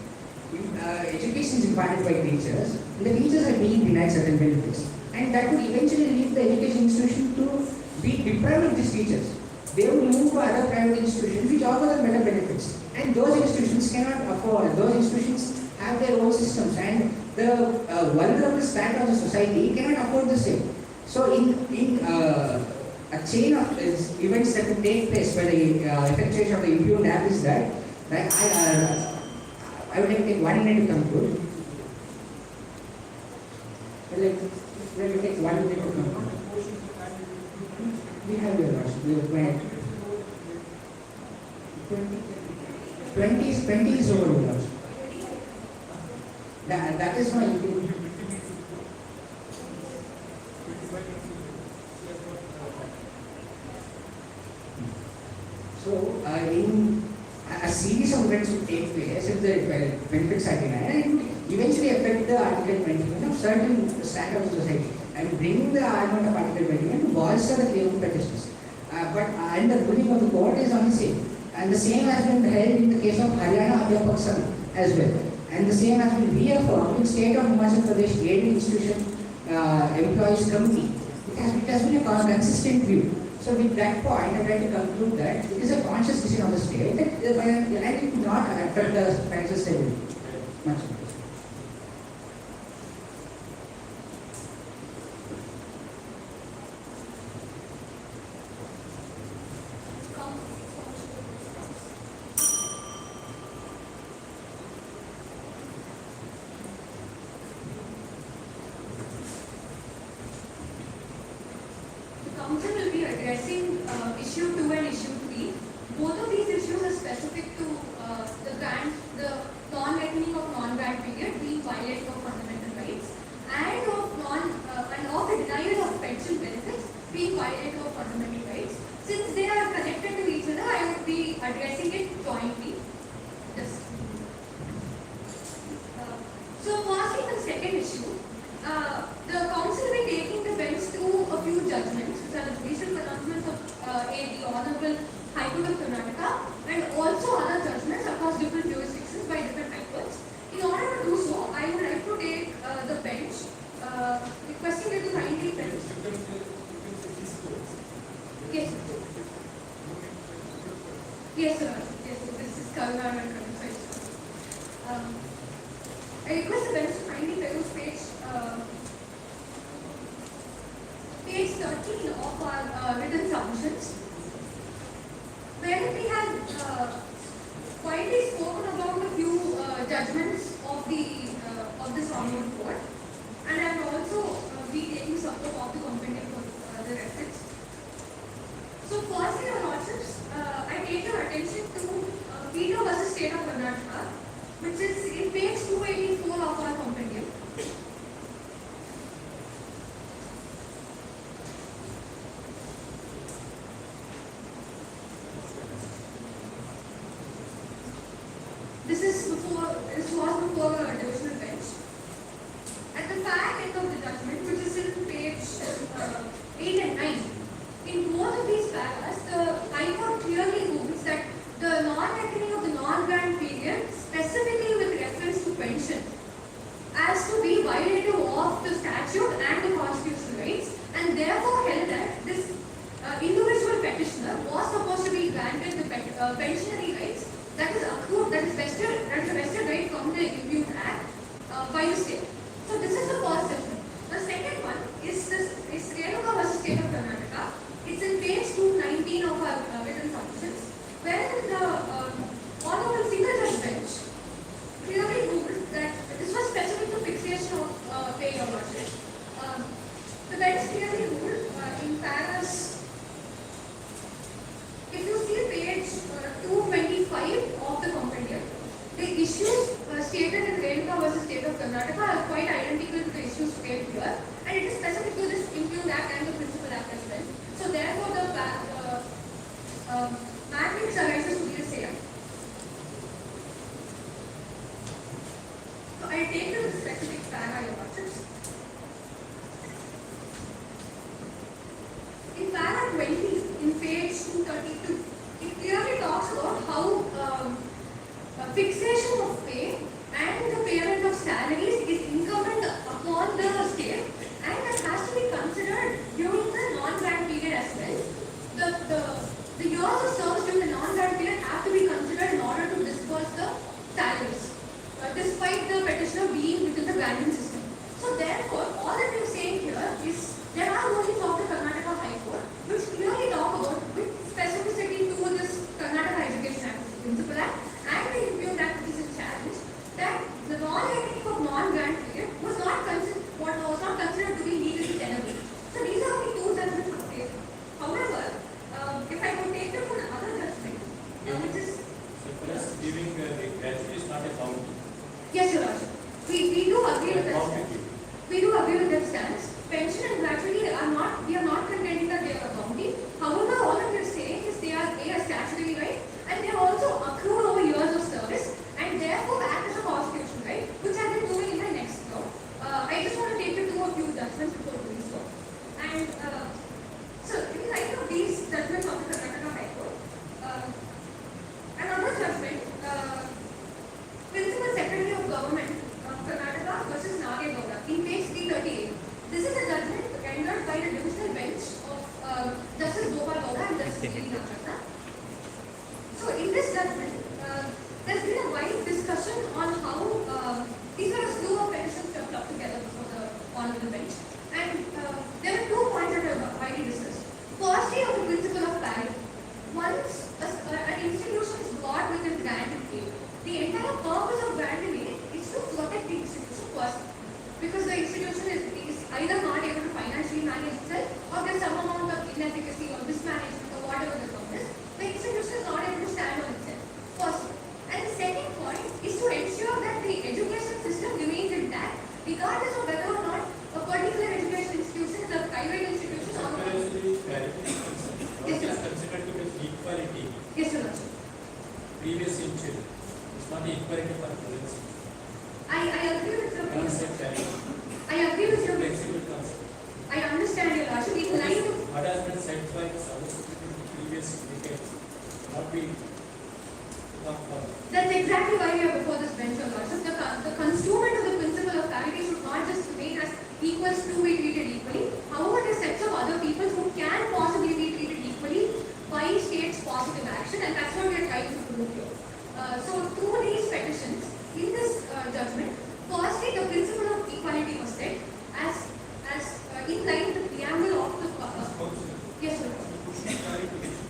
Education is imparted by teachers, and the teachers are being denied certain benefits, and that would eventually lead the education institution to be deprived of these teachers. They will move to other private institutions which offer them better benefits, and those institutions cannot afford. Those institutions have their own systems, and the vulnerable strata of the society cannot afford the same. So, in a chain of events that will take place by the effectuation of the Impunity Act is that I would like to take 1 minute to conclude. Let me take 1 minute to conclude. We have your Lordship. We have 20 is over, Your Lordship. That is my opinion. So, in a series of events will take place if the benefits are denied, and it will eventually affect the Article 21 of certain strata of society. I am bringing the argument of Article 21 to bolster the claim of petitions. And the ruling of the court is on the same. And the same has been held in the case of Haryana Adhyapak Sangh as well. And the same has been reaffirmed in State of Himachal Pradesh Aid Institution Employees Committee. It has been a consistent view. So with that point, I would like to conclude that it is a conscious decision of the state that it will not affect the financial stability. Much more. Council will be addressing issue 2 and issue 3. Both of these issues are specific to the non-reckoning of non-grant period being violative of fundamental rights, and of the denial of pension benefits being violative of fundamental rights. Since they are connected to each other, I would be addressing it jointly. So firstly, the second issue, the council will be taking the bench through a few judgments, which are the judicial pronouncements Honorable High Court of Karnataka and also other judgments across different jurisdictions by different high courts. In order to do so, I would like to take the bench, requesting you to kindly bench. Yes, sir. Yes, sir. Yes, sir. This is Karnataka and Karnataka. I request the bench to kindly peruse page 13 of our written submissions, where we have quietly spoken about a few judgments of this honorable court, and I will also be taking support of the compendium for the reference. So firstly, Your Lordships, I take your attention to Peter versus State of Karnataka, which is in page 284 of our compendium. This was before a divisional bench. At the far end of the judgment, which is in page 8 and 9, in both of these paras, the High Court clearly rules that the non-reckoning of the non-grant period, specifically with reference to pension, as to be violative of the statute and the constitutional rights, and therefore held that this individual petitioner was supposed to be granted the pensionary rights that is accrued, that is vested right from the Imbued Act by the state. So this is the first judgment. The second one is Renuka versus State of Karnataka. It's in page 219 of our written submissions, where the honorable single judge bench clearly ruled that this was specific to fixation of pay or budget. The bench clearly ruled in paras. If you see page 225 of the compendium, the issues stated in Renuka versus State of Karnataka are quite identical to the issues stated here, and it is specific to this Imbued Act and the Principal Act as well. So therefore, the matrix arises to be the same. So I take the specific para, Your Lordships. In para 20, in page 232, it clearly talks about how fixation of pay and the payment of salaries is incumbent upon the state, and that has to be considered during the non-grant period as well. The years of service during the non-grant period have to be considered in order to disburse the salaries, despite the petitioner being within the granting system. So therefore, all that we are saying here is there are rulings of the Karnataka High Court which clearly talk about with specificity to this Karnataka Education Act, Principal Act, and the Imbued Act, which is a challenge, that the non-reckoning of non-grant period was not considered to be legally tenable. So these are the two judgments of the case. However, if I could take them to another judgment, which is giving the gratuity is not a county. yes, Your Lordship. We do agree with that stance. We do agree with that stance. Pension and gratuity we are not contending that they are a county. However, all that we are saying is they are a statutory right, and they are also accrued over years of service, and therefore act as a constitutional right, which I will be doing in my next law. I just want to take you to a few judgments before doing so. And so, in light of these judgments of the Karnataka High Court, another judgment, Principal Secretary of Government of Karnataka versus Nagegowda, in page 338. This is a judgment rendered by the divisional bench of Justice Gopal Gowda and Justice Giri Nachata. So, in this judgment, there's been a wide discussion on how these are a slew of petitions that are clubbed together before the honorable bench. And there are 2 points that are widely discussed. Firstly, on the principle of parity. Once an institution is brought within granted aid, the entire purpose of granted aid is to protect the institution first. Because the institution is either not able to financially manage itself, or there's some amount of inefficacy or mismanagement or whatever the problem is, the institution is not able to stand on itself. First. And the second point is to ensure that the education system remains intact, regardless of whether or not a particular education institution is a private institution or not. Yes, sir. Considered to be equality. Yes, sir. Previous century. It's not equality for present century. I agree with your Concept parity. I agree with your Flexible concept. I understand your lordship. In line with What has been said by the previous emergency, we can not be That's exactly why we are before this bench, Your Lordship. The construment of the principle of parity should not just remain as equals to be treated equally. However, there are sets of other people who can possibly be treated equally by state's positive action, and that's what we are trying to prove here. So, through these petitions, in this judgment, firstly, the principle of equality was set as in line with the preamble of the yes, sir.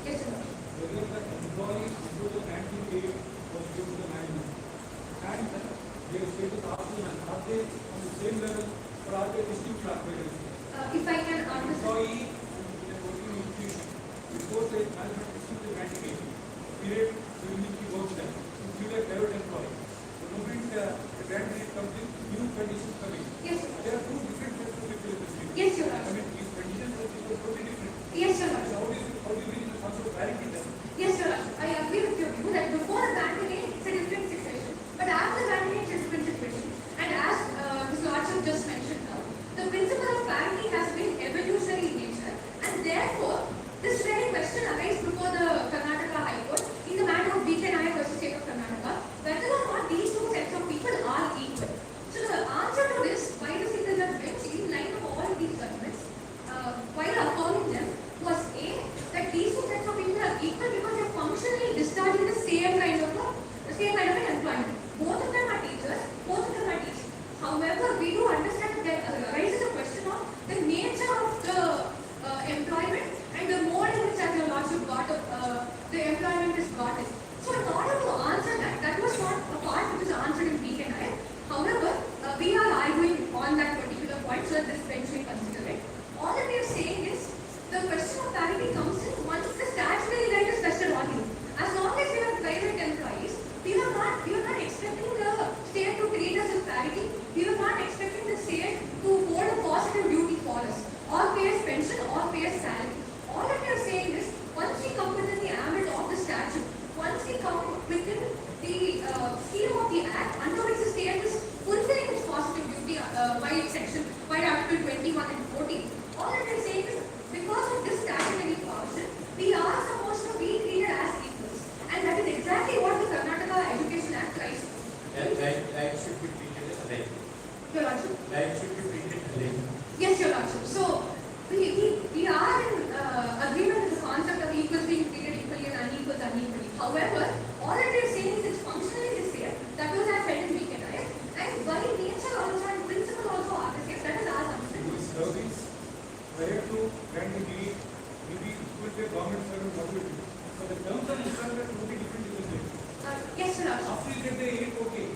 Yes, sir. Whether the employee into the banking aid was due to the management, and their status after are they on the same level or are they distinct classifiers? If I can understand. Employee in a working institution before the management received the banking aid period during which he works there, if you are private employee, the moment the banking aid comes in, new conditions come in. Yes, sir. There are two different sets of people in the state. Yes, Your I Lordship. mean, these conditions are totally different. Yes, Your So Lordship. how do you bring the concept of parity then? Yes, Your Lordship. I agree with your view that before the banking aid, it's a different situation. But after the banking aid, it's a different situation. And as His Lordship just mentioned now, the principle of parity has been evolutionary in nature. And therefore, this very question arises before the Karnataka High Court in the matter of BKNI versus State of Karnataka, whether or not these two sets of people are equal. So the answer to this, why the single judgment in line of all these judgments, while affirming them, was A, that these two sets of people are equal because they are functionally discharging the same kind of an employment. Both of them are teachers, both of them are teaching. However, we do understand that there arises a question of the nature of the employment and the mode in which, as Your Lordship got the employment is gotten. So in order to answer that was not a part which is answered in BKNI. However, we are arguing on that particular point so that this bench may consider it. All that we are saying is the question of parity comes in once the statutory right is vested on you. As long as we are private employees, we are not expecting the state to treat us as parity. We are not expecting the state to hold a positive duty for us, or pay us pension, or pay us salary. All that we are saying is once we come within the ambit of the statute, once we come within the scheme of the act under which the state is fulfilling its positive duty by Article 21 and 14, all that we are saying is because of this statutory provision, we are supposed to be treated as equals. And that is exactly what the Karnataka Education Act tries to do. Life should be treated as alike. Your Lordship? Life should be treated alike. Yes, Your Lordship. So, we are in agreement with the concept of equals being treated equally and unequals unequally. However, all that we are saying is it's functionally the same. That was as said in BKNI. And by nature also and principle also are the same. That is our assumption. These service prior to granting aid, maybe equal to a government servant mobility. But the terms and instructions will be different in the state. Yes, Your Lordship. After you get the aid, okay.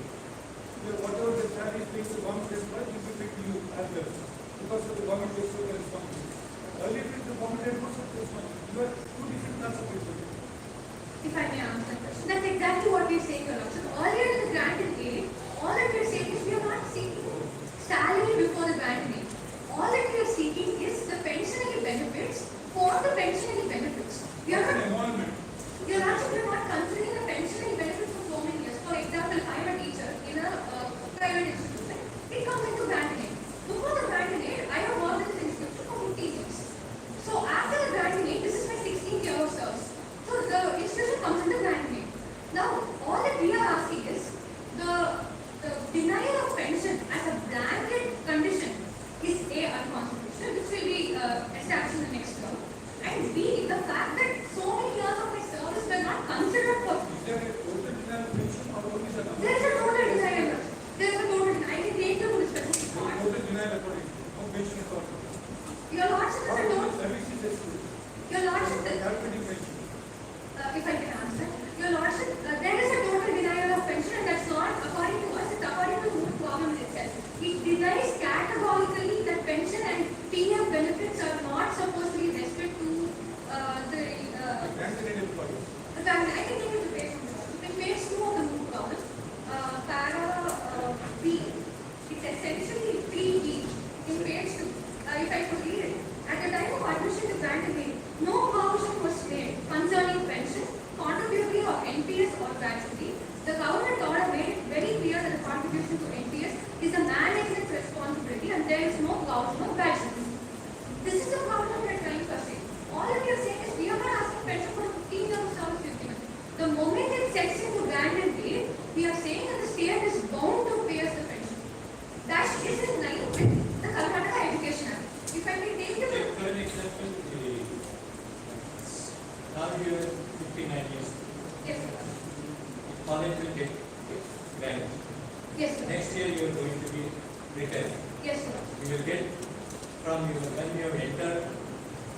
Whatever the salary is paid to the government employee will be paid to you as well. Because of the government takes over the responsibility. Earlier it was the government had no such responsibility. You have two different kinds of people. If I may answer that question. That's exactly what we are saying, Your Lordship. Earlier in the granted aid, all that we are saying is we are not seeking salary before the granted aid. All that we are seeking is the pensionary benefits for the pensionary benefits. We are not, Enrollment. Your Lordship, we are not considering the pensionary benefits for so many years. For example, I am a teacher in a private institution. It comes into granted aid. Before the granted aid, I have worked in this institution for 15 years. So after the granted aid, this is my 16th year of service. So the institution comes into granted aid. Now, all that we are asking is the denial of pension as a blanket condition is A, unconstitutional, which will be established in the next term. And B, the fact that so many years of my service were not considered for. Is there a total denial of pension or only the number? There is a total denial. There is a total denial. I can take you to the specific part. Total denial according to no pension at all. Your Lordship is a How total. much service is excluded? Your Lordship, Calculating pension. if I can answer. Your Lordship, there is a total denial of pension, and that's not according to us, it's according to the Moot problem itself. It denies categorically that pension and PF benefits are not supposed to be vested to the Granted aid employees. family. I can take you to page 2. In page 2 of the Moot problem, para B, it's essentially 3B in page 2. If I could read it, at the time of admission to granted aid, no provision was made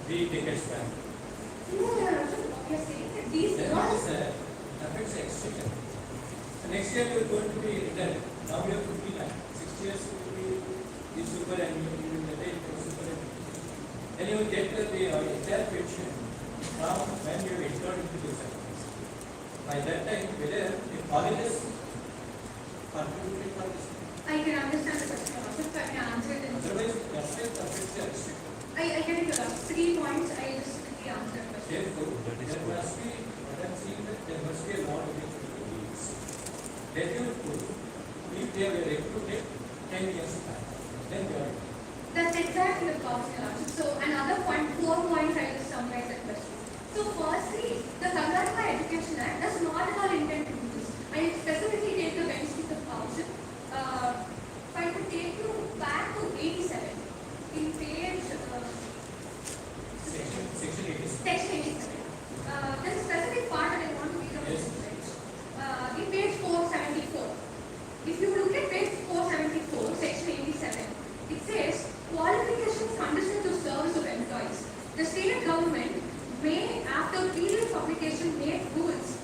3 decades back. No, Your Lordship, what we are saying that these That laws. affects the extension. So next year you are going to be retired. Now you are 59. 6 years you will be the superannuation. You will retire for superannuation. Then you will get the entire pension from when you have entered into the service. By that time, whether the colleges contributed for this. I can understand the question, Your Lordship, but I can answer it in. Otherwise, affects the restriction. I get it, Your Lordship. 3 points, I just quickly answer the question. Therefore, there must be, what I am seeing that there must be a law against the rules. Let you prove, if they were able to take 10 years back, then they are. That's exactly the cause, Your Lordship. So another point, 4 points, I just summarize that question. So firstly, the Karnataka Education Act does not at all intend to do this. I specifically take the bench of the council. If I could take you back to 87, in page Section 86. section 87. There's a specific part that I want to read on this page. In page 474. If you look at page 474, section 87, it says qualifications, conditions of service of employees. The state government may, after previous publication, make rules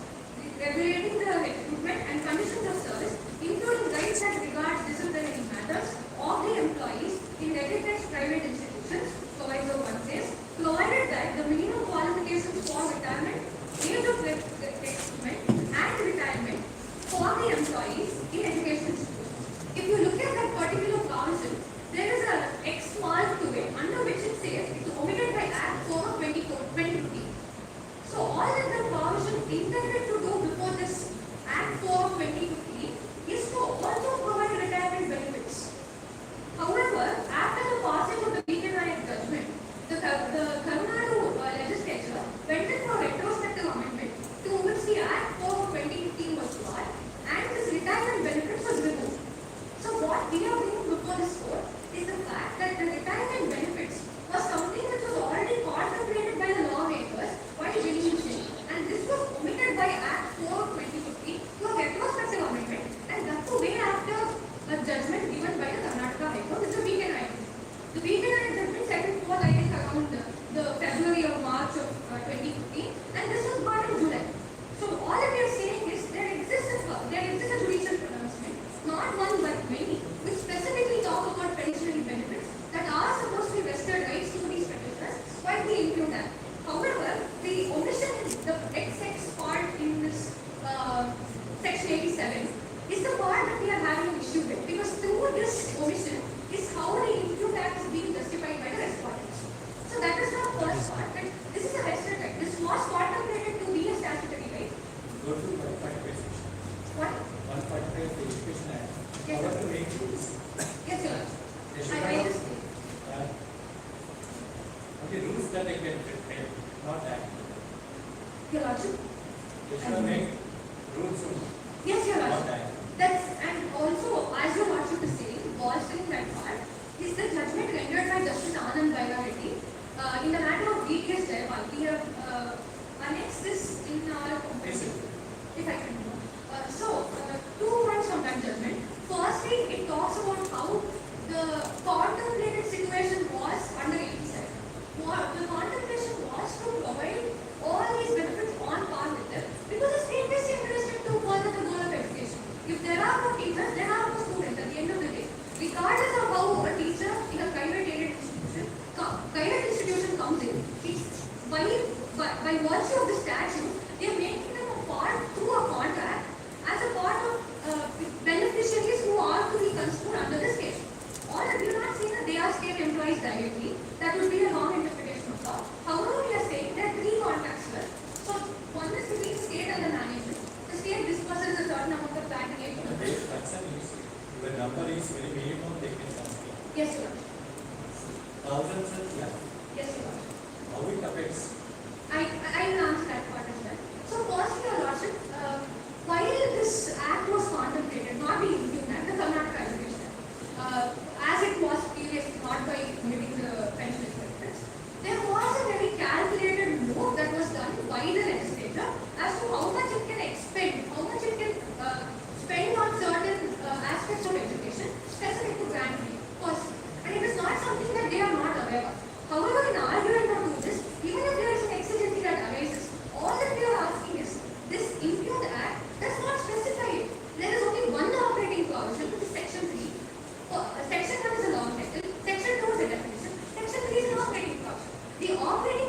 regulating the recruitment and conditions of service, including rights as regards disciplinary matters of the employees in recognized private institutions, proviso 1 says, provided that the minimum qualifications for retirement, age of recruitment and retirement for the employees in education institutions. If you look at that particular provision, there is a X mark to it, under which it says it's omitted by Act 4 of 2015. So all that the provision intended to do before this Act 4 of 2015 is to also provide retirement benefits. However, after the passing of the PKI judgment, the Tamil Nadu legislature went in for retrospective amendment to which the Act 4 of 2015 was brought and this retirement benefits was removed. So what we are bringing before this court is the fact that the retirement benefits was something that was already contemplated by the lawmakers while legislating, and this was omitted by Act 4 of 2015 to a retrospective amendment, and that's the way after a judgment given by the Karnataka High Court. It's a weekend item. The weekend judgment settled for, I think, around the February or March of 2015, and this was brought in July. So all that we are saying is there exists a judicial pronouncement, not one but many, which specifically talk about pensionary benefits that are supposed to be vested rights to these petitioners, while we include that. However, the omission, the XX part in this section 87 is the part that we are having an issue with, because through this omission is how the Impute Act is being justified by the respondents. So that is the first part, but this is a vested right. This was contemplated to be a statutory right. Go to 145 section. What? 145 of the Education Act. Yes, How sir. to make rules. Yes, Your Honor. They should I have just okay, rules that they can make, not act. Your Lordship. They should have made rules only, Yes, Your not Lordship. act. That's, and also, as Your Lordship is saying, bolstering that part, is the judgment rendered by Justice Anand Bailareti in the matter of DTS Jayapal. We have annexed this in our complaint, if I can remember. So, 2 points from that judgment. Firstly, it talks about how the contemplated situation was under 87. The contemplation was to provide all these benefits on par with them, because the state is interested to further the goal of education. If there are no teachers, there are no students at the end of the day. Regardless of how a teacher in a private institution comes in, it's by virtue of the statute, they are making them a part through a contract as a part of beneficiaries who are to be construed under the state. Or we are not saying that they are state employees directly. That would be a wrong interpretation of law. However, we are saying there are 3 contracts here. So one is between state and the management. The state disperses a certain amount of patronage. The base concern is, your number is very minimum, they can consider. Yes, Your Honor. Thousands and lakh. Yes, Your Honor. How it affects? I will answer that part as well.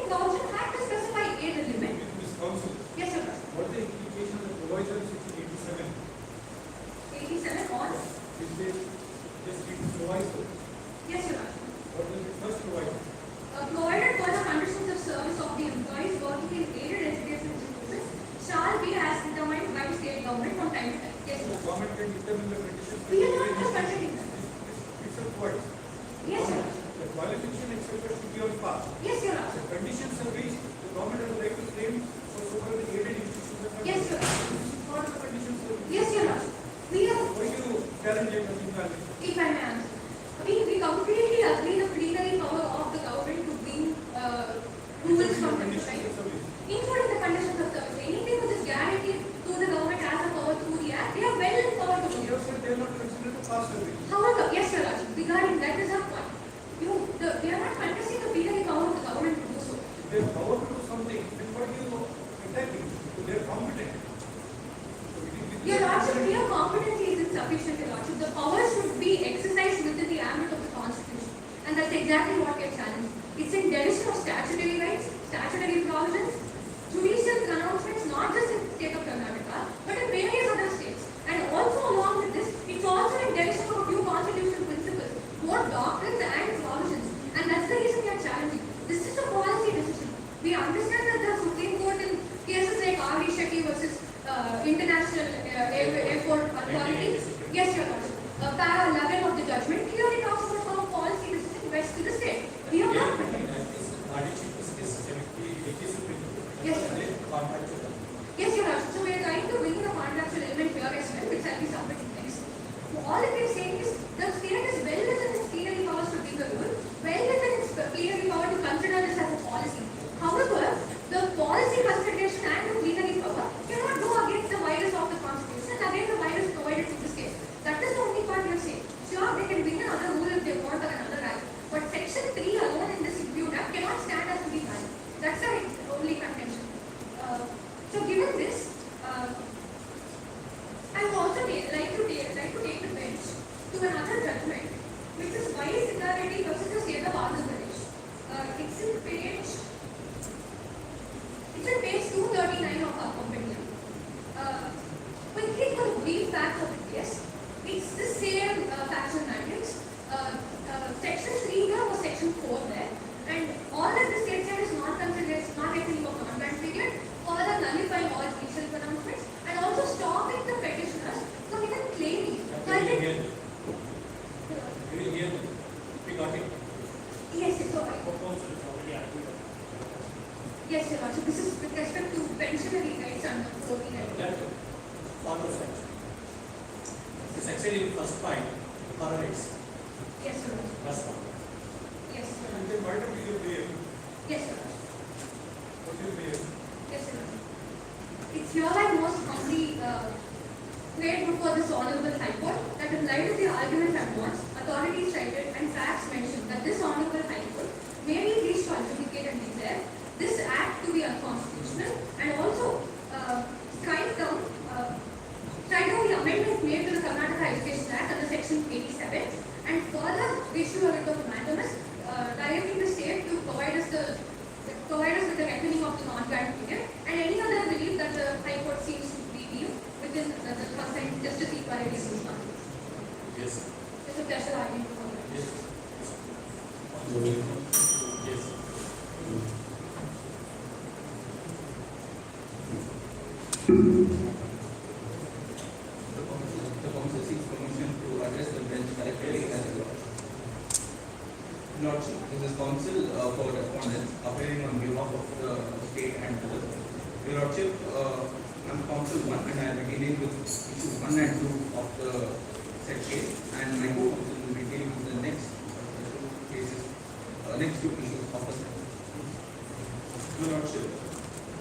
Provision had to specify A, the limit. Ms. Counsel, Yes, Your Honor. what is the implication of the provision of section 87? 87 on? It says, just read the proviso. Yes, Your Honor. What is the first proviso? Provided for the conditions of service of the employees working in aided education institutions shall be as determined by the state government from time to time. Yes, The Your Honor. government can determine the conditions. We are not just considering that. It's a what? Yes, Your Honor. The qualification etc. should be on par. Yes, Your Honor. The conditions are reached, the government has the right to claim for so-called aided institutions. Yes, Your Honor. What are the conditions for this? Yes, Your Honor. We are, Why do you challenge it as invalid? if I may answer, we completely agree the plenary power of the government to bring rules from time to Conditions time, of service. including the conditions of service. Anything which is guaranteed to the government as a power through the act, they are well empowered to do. You have said they are not considered to pass service. However, yes, Your Honor, regarding that is our point. We are not contesting the plenary power of the government to do so. If they have power to do something, then what do you attacking? So they are competent. So it is- Your Lordship, mere competency is insufficient, Your Lordship. The power should be exercised within the ambit of the Constitution. And that's exactly what we are challenging. It's in derision of statutory rights, statutory provisions, judicial pronouncements, not just in the state of Karnataka, but in various other states. And also along with this, it's also in derision of a few constitutional principles, both doctrines and provisions. And that's the reason we are challenging. This is a policy decision. We understand that the Supreme Court in cases like R.V. Shetty versus International Airport Authority, yes, Your Honor, para 11 of the judgment clearly talks about how policy decision rests to the state. We are not. Yes, sir. Yes, Your Honor. So we are trying to bring in a contractual element here as well, which I'll be submitting next. So all that we are saying is the state is well within its plenary powers to bring the rule, well within its plenary power to consider this as a policy. However, the policy consideration and the plenary power cannot go against the virus of the Constitution and against the virus provided to the state. That is the only part we are saying. Sure, they can bring another rule if they want or another act, but Section 3 alone in this Impute Act cannot stand as to be valid. That's the only contention. So given this, I would also like to take the bench to another judgment, which is Vice Security versus the state of Andhra Pradesh. It's in page 239 of our compendium. Quickly for a brief fact of the case, it's the same factual matrix. Section 3 here was section 4 there, and all that the state said is not considered, not reckoning of non-grant period, further nullifying all judicial pronouncements, and also stopping the petitioners from even claiming. So I think, yes, it's all right. Yes, Your Honor. So this is with respect to pensionary rights under 14 Act. It's actually first point, correlates. Yes, Your Honor. Plus one. Yes, Your You Honor. can write up to your mayor. Yes, Your Honor. What is mayor? Yes, Your Honor. It's hereby most humbly prayed before this Honorable High Court that in light of the arguments advanced, authorities cited and facts mentioned that this Honorable High Court may be pleased to adjudicate and declare this act to be unconstitutional and also strike down the amendment made to the Karnataka Education Act under Section 87 and further issue a writ of mandamus directing the state to provide us with the reckoning of the non-grant period and any other relief that the High Court seems to be due within the consent justice equality system. Yes. It's a pleasure having you before you. Yes. Yes. The council seeks permission to address the bench collectively as a lord. Lordship, this is counsel for respondents appearing on behalf of the state and board. Your Lordship, I'm counsel 1 and I will be dealing with issue 1 and 2 of the said case, and my co-counsel will be dealing with the next two cases, next two issues of the set. Your Lordship,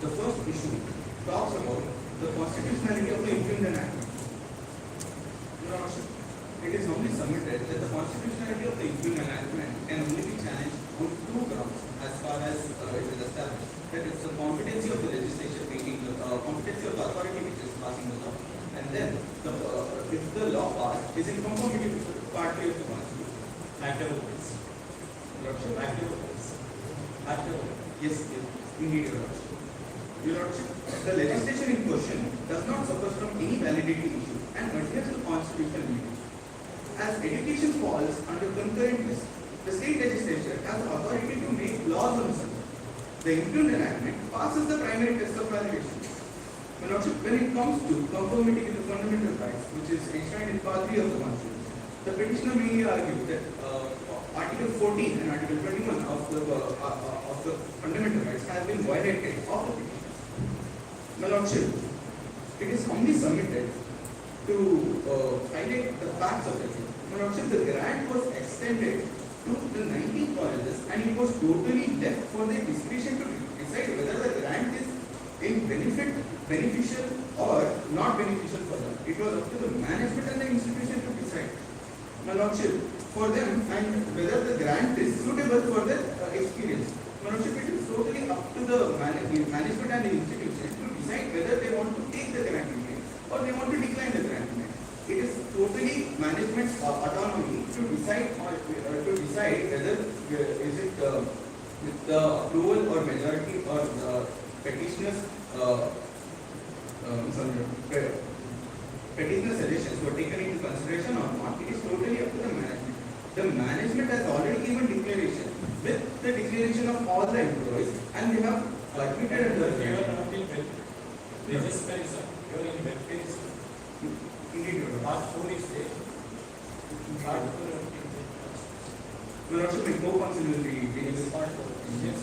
the first issue talks about the constitutionality of the Implement Act. Your Lordship, it is only submitted that the constitutionality of the Implement Act can only be challenged on two grounds as far as it is established. That is the competency of the legislature making the competency of the authority which is passing the law, and then if the law passed is in conformity with part 3 of the Constitution. Active offense. Lordship, Active offense. Active offense. Yes, indeed, Your Lordship. Your Lordship, the legislation in question does not suffer from any validity issue and adheres to constitutional limits. As education falls under concurrent list, the state legislature has the authority to make laws on the subject. The impugned enactment passes the primary test of validation. Your Lordship, when it comes to conformity with the fundamental rights, which is enshrined in Part 3 of the Constitution, the petitioner mainly argued that Article 14 and Article 21 of the fundamental rights have been violated of the petition. My Lordship, it is only submitted to highlight the facts of the case. My Lordship, the grant was extended to the 19 colleges and it was totally left for their discretion to decide whether the grant is beneficial or not beneficial for them. It was up to the management and the institution to decide. My Lordship, for them and whether the grant is suitable for their experience. My Lordship, it is totally up to the management and the institution to decide whether they want to take the grant or they want to decline the grant. It is totally management's autonomy to decide whether is it with the approval or majority or the petitioner's petitioner suggestions were taken into consideration or not. It is totally up to the management. The management has already given declaration with the declaration of all the employees and they have admitted under the Indeed, Part 4 is there. Part 4 My Lordship, my co-counsel will be is part 4. Yes.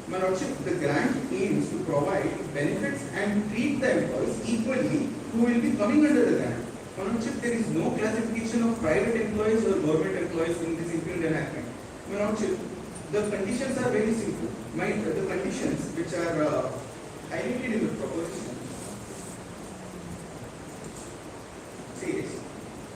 My Lordship, the grant aims to provide benefits and treat the employees equally who will be coming under the grant. My Lordship, there is no classification of private employees or government employees in this impugned enactment. My Lordship, the conditions are very simple. The conditions which are highlighted in the proposition says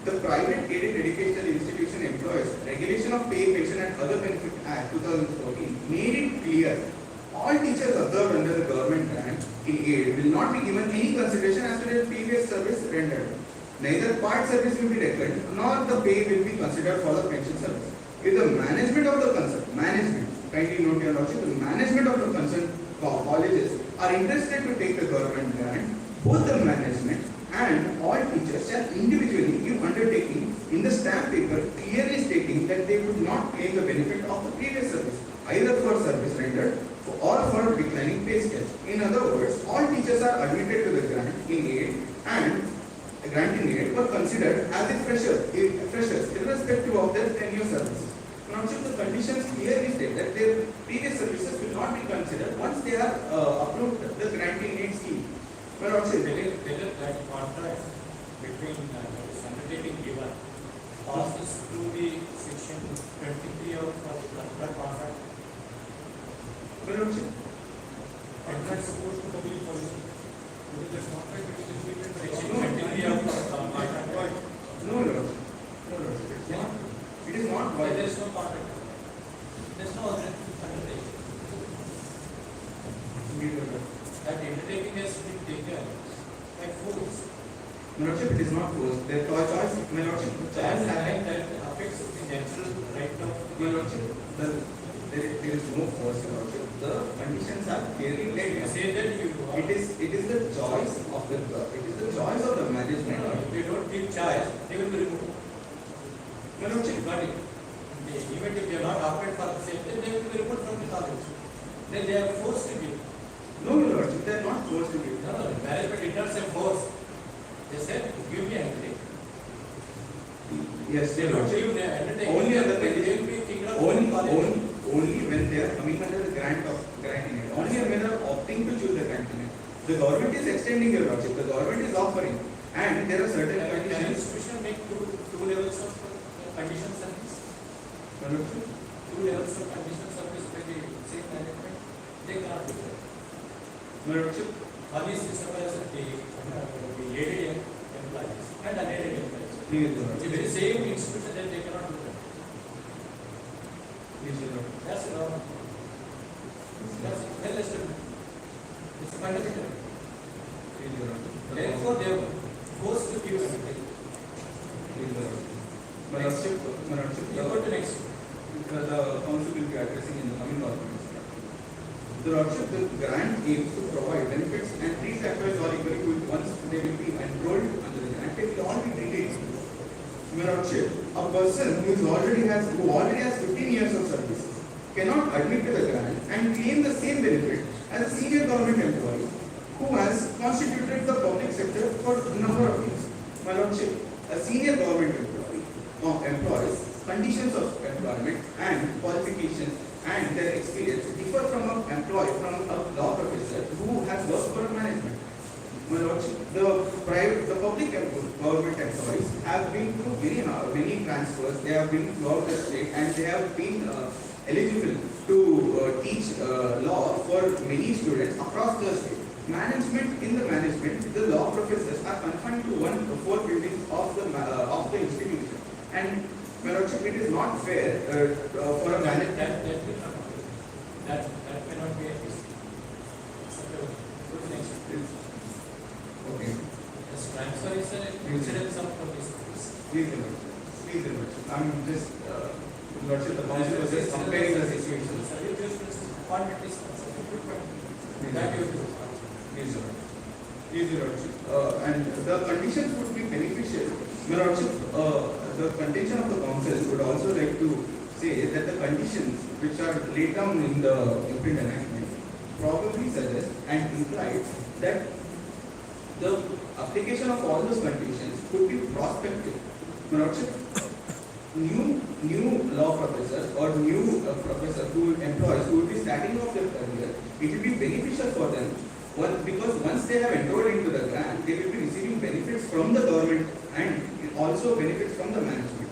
the private aided educational institution employees Regulation of Pay, Pension and Other Benefit Act 2014 made it clear all teachers observed under the government grant in aid will not be given any consideration as to their previous service rendered. Neither part service will be reckoned nor the pay will be considered for the pension service. If the management of the concerned kindly note your Lordship, the management of the concerned colleges are interested to take the government grant, both the management and all teachers shall individually give undertaking in the stamp paper clearly stating that they would not claim the benefit of the previous service, either for service rendered or for declining pay scale. In other words, all teachers are admitted to the grant in aid and the grant in aid were considered as if freshers irrespective of their tenure services. Now, the conditions clearly state that their previous services will not be considered once they are approved the grant in aid scheme. Well, also, whether that contract between this undertaking given passes through the section 23 of the contract. well, also, Contract supposed to be for you. Because the contract which is given by Section the 23 of the contract. no, it's not. It is not Why why there is no contract? There is no other undertaking. That undertaking has been taken by force. My Lordship, it is not forced. Their choice, my Lordship, the choice That affects the natural right of my Lordship, there is no force, my Lordship. The conditions are clearly you laid. say that you It is the choice of the management. if you don't give charge, they will be removed. My Lordship, Got it? Even if they are not opted for the same, then they will be removed from the college. Then they are forced to give. no, my Lordship, they are not forced to give. No, the management did not say force. They said, give me undertaking. Yes, They my don't Lordship. give the undertaking. Only under they condition. will be kicked out from the college. Only when they are coming under the grant in it. Only when they are opting to choose the grant in it. The government is extending your Lordship. The government is offering, and there are certain Can an conditions. institution make two levels of condition service? My Lordship, Two levels of condition service by the same management? They cannot do that. my Lordship, One is supposed to be aided employees and unaided employees. please, Your If Lordship. it is same institution, then they cannot do that. Please, Your Lordship. That's wrong. That's well established. It's fundamental. Please, Your Lordship. Therefore, they are forced to give undertaking. Please, Your Lordship. My Lordship, You go to next. the council will be addressing in the coming documents. The Lordship, the grant aims to provide benefits and treat employees all equally with once they will be enrolled under the grant, they will all be treated equally. My Lordship, a person who already has 15 years of service cannot admit to the grant and claim the same benefit as a senior government employee who has constituted the public sector for a number of years. My Lordship, a senior government employee employees conditions of employment and qualifications and their experience differ from an employee, from a law professor who has worked for a management. My Lordship, the public government employees have been through many transfers. They have been throughout the state and they have been eligible to teach law for many students across the state. In the management, the law professors are confined to four buildings of the institution. And my Lordship, it is not fair for a manager. That cannot be acceptable. Go to next. Okay. Yes, transfer is an incidence of this. Please, I'm just, Lordship, the council was just comparing the situations. That you do. Yes, sir. Yes, Your Lordship. And the conditions would be beneficial. My Lordship, the contention of the council would also like to say that the conditions which are laid down in the imprint enactment probably suggest and imply that the application of all those conditions could be prospective. My Lordship, new law professors or new professors employees who will be starting off their career, it will be beneficial for them. Because once they have enrolled into the grant, they will be receiving benefits from the government and also benefits from the management.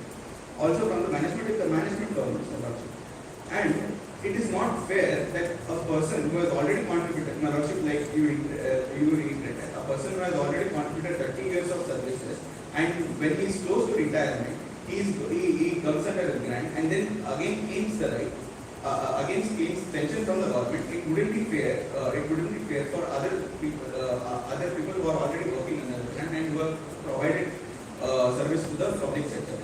Also from the management if the management government. And it is not fair that a person who has already contributed, my Lordship, like you reiterated, a person who has already contributed 30 years of services and when he is close to retirement, he comes under a grant and then again claims the right. Claims pension from the government, it wouldn't be fair. It wouldn't be fair for other people who are already working in the grant and who have provided service to the public sector.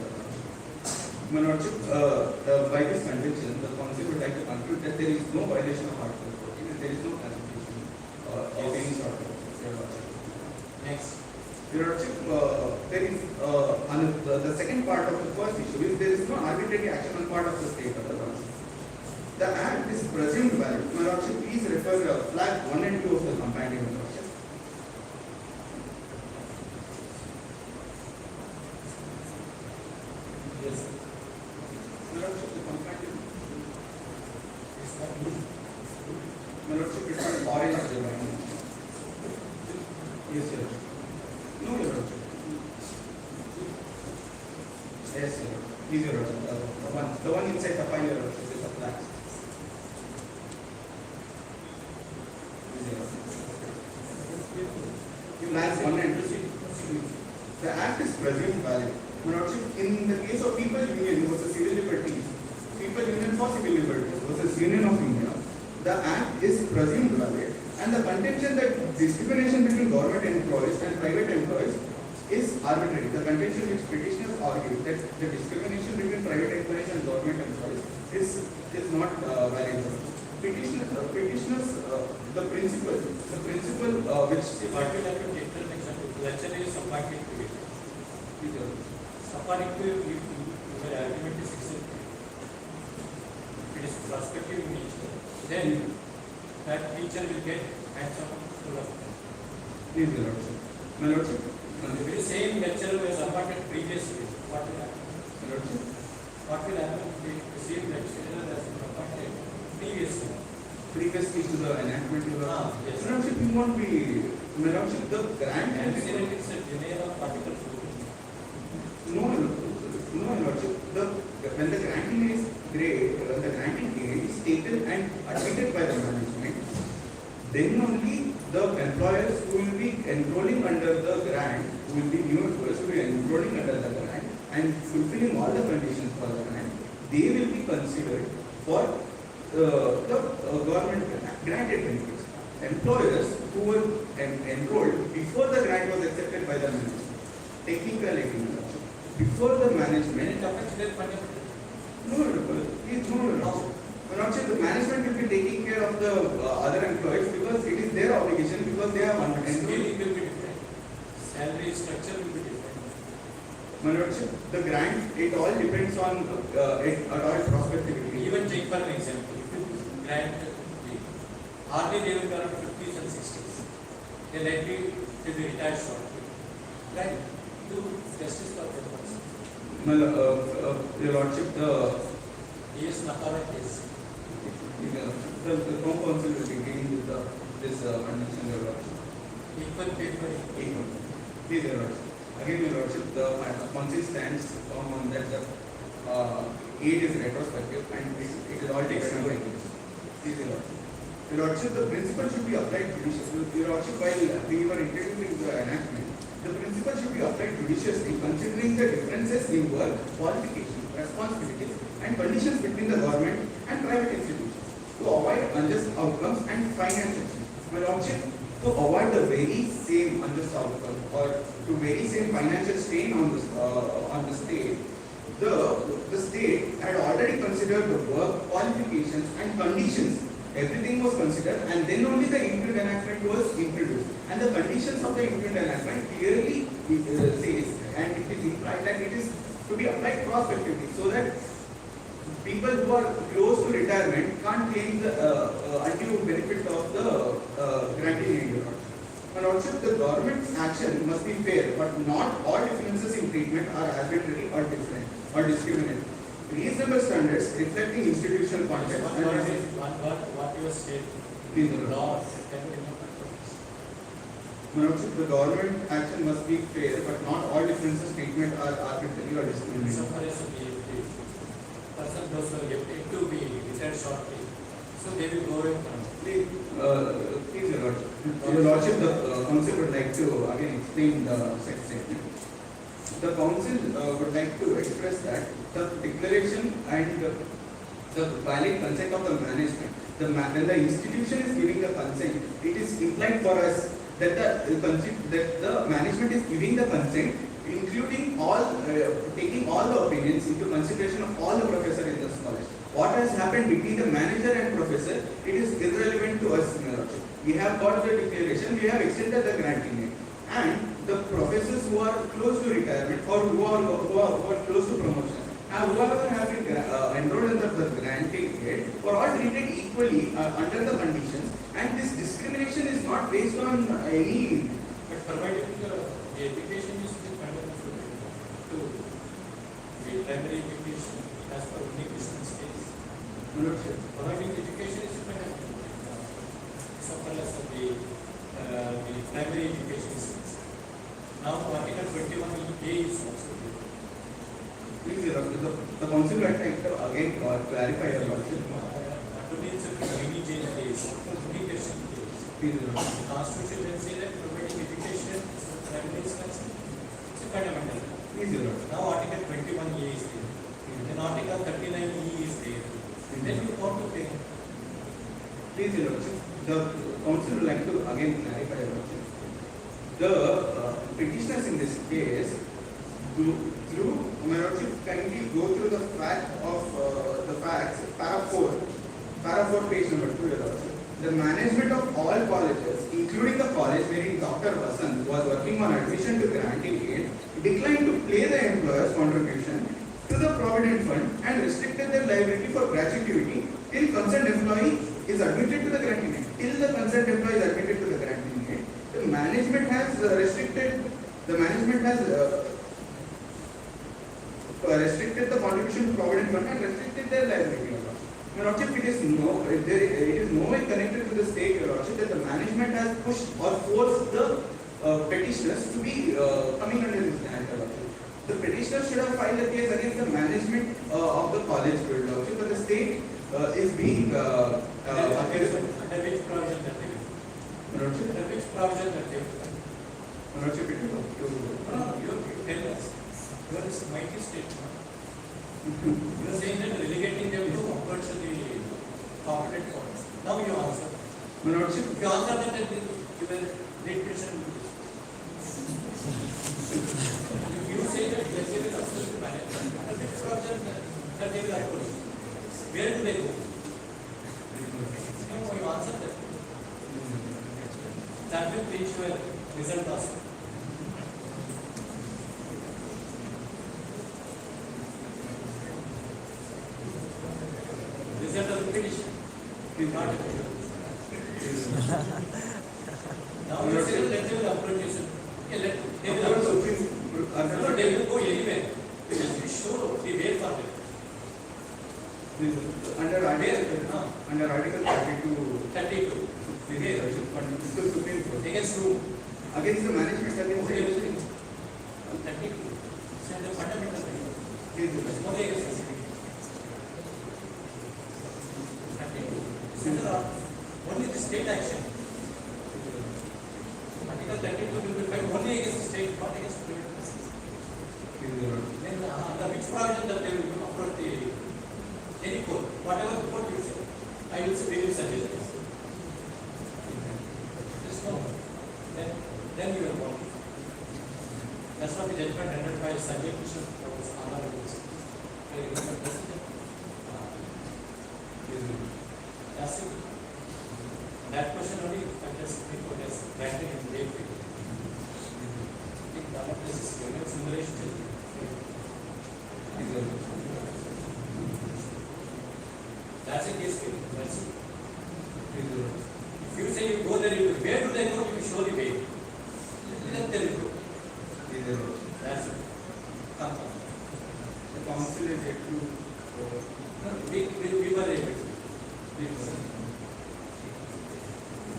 My Lordship, by this convention, the council would like to conclude that there is no violation of Article 14 and there is no classification of any sort of. Next. Your Lordship, there is the second part of the first issue is there is no arbitrary action on part of the state of the council. The Act is presumed valid. My Lordship, please refer flag 1 and 2 of the companion. My Lordship. Yes. My Lordship, the companion. My Lordship, it's an orange divine. Yes, Your Lordship. No, Your Lordship. Yes, Your Lordship. Please, Your Lordship. The one inside the file, Your Lordship, is a flag. Flags 1 and 2. The Act is presumed valid. My Lordship, in the case of People Union versus Civil Liberties, People Union for Civil Liberties versus Union of India, the Act is presumed valid, and the contention that discrimination between government employees and private employees is arbitrary. The contention which petitioners argue that the discrimination between private employees and government employees is not valid. Petitioners, the principle which What will have to take an example? Lecture is supporting to it. Supporting to your argument is accepted. It is prospective in nature. Then that teacher will get hands-on to the. Please, Your Lordship. My Lordship. The very same lecturer was supported previously. What will happen? My Lordship. What will happen if the same lecturer has been appointed previously? Previously to the enactment of the. Yes. My Lordship, you won't be. My Lordship, the grant. And it's a general article 14. No, Your Lordship. When the granting is taken and admitted by the management, then only the employers who will be enrolling under the grant, who will be new employers who will be enrolling under the grant and fulfilling all the conditions for the grant, they will be considered for the government granted benefits. Employers who were enrolled before the grant was accepted by the management, technically, before the management, It affects their fundamental. no, please, no, Lordship, the management will be taking care of the other employees because it is their obligation, because they have Scaling will be different. Salary structure will be different. My Lordship, the grant, it all depends on prospectivity. Even take for an example, if you grant hardly they will be around 50s and 60s. They likely to be retired shortly. Right? Do justice for that person. Your Lordship, Yes, Nakara case. the Home Council will be dealing with this condition, Your Lordship. Equal pay for equal. Equal. Please, Your Lordship. Again, Your Lordship, the Council stands firm on that the aid is retrospective and it is all taken by case. Please, Your Lordship. Your Lordship, the principle should be applied judiciously. Your Lordship, while we were introducing the enactment, the principle should be applied judiciously, considering the differences in work, qualifications, responsibilities, and conditions between the government and private institutions to avoid unjust outcomes and financial strain. My Lordship, to avoid the very same unjust outcome or to very same financial strain on the state, the state had already considered the work, qualifications, and conditions. Everything was considered, and then only the imputed enactment was introduced. And the conditions of the imputed enactment clearly says, and it is implied that it is to be applied prospectively, so that people who are close to retirement can't claim the undue benefit of the granting aid. And also, the government's action must be fair, but not all differences in treatment are arbitrary or different or discriminatory. Reasonable standards reflecting institutional context and What you said, reasonable. law, The government action must be fair, but not all differences treatment are arbitrary or discriminatory. some person those who are yet to be retired shortly, so they will go away from. Please, Your Lordship, the Council would like to again explain the second statement. The Council would like to express that the declaration and the valid consent of the management, when the institution is giving the consent, it is implied for us that the management is giving the consent, including all, taking all the opinions into consideration of all the professors in this college. What has happened between the manager and professor, it is irrelevant to us. We have got the declaration, we have extended the granting aid. And the professors who are close to retirement or who are close to promotion, whoever have been enrolled in the granting aid, were all treated equally under the conditions. And this discrimination is not based on any. But provided the education is fundamental to the primary education as per the business case. Providing education is fundamental. So far as the primary education is. Now Article 21A is also there. Please, the Council would like to again clarify your Lordship. It's a mini change case, education case. The Constitution will say that providing education primary is concerned. It's a fundamental. Please, Your Lordship. Now Article 21A is there. Then Article 39E is there. Then you want to pay. Please, Your Lordship. The Council would like to again clarify your Lordship. The petitioners in this case, my Lordship, kindly go through the fact of the facts, para 4, page number 2, Your Lordship. The management of all colleges, including the college wherein Dr. Vasan was working on admission to granting aid, declined to pay the employer's contribution to the Provident Fund and restricted their liability for gratuity till concerned employee is admitted to the granting aid. Till the concerned employee is admitted to the granting aid, the management has restricted the contribution to Provident Fund and restricted their liability. Your Lordship, it is no way connected to the state, Your Lordship, that the management has pushed or forced the petitioners to be coming under this grant, Your Lordship. The petitioner should have filed a case against the management of the college, Your Lordship, but the state is being Under which provision that they will? Your Lordship, Under which provision that they will? Your Lordship, it is You tell us. You are a mighty state. You are saying that relegating them to compulsory competent courts. Now you answer. Your Lordship, If you answer that, then you will read question. You say that they will absolutely manage. Under which provision that they will approach? Where do they go? That will reach your result also. Result of the petition. Not a petition. Now you say let them approach. Okay, they will approach. No, they will go anywhere. They will be sure the way for them. Under Article 32, 32. the Supreme Court. Against whom? Against the management service. 32. So the fundamental thing. Yes, Only against the city. 32. So only the state action. Article 32 will be filed only against the state, not against the private persons. Then the which provision that they will approach the any court, whatever court you say, I will say they will suggest this. Just no. Then you will want. That's what the judgment rendered by Sanjay Krishna was honorable. Very good president. That's it. That question only the Supreme Court has granted in the date. I think that this is given simulation. That's a case. That's it. If you say you go there, you where do they go? You show the way. Let them go. That's it. The council is yet to. No, we were able to.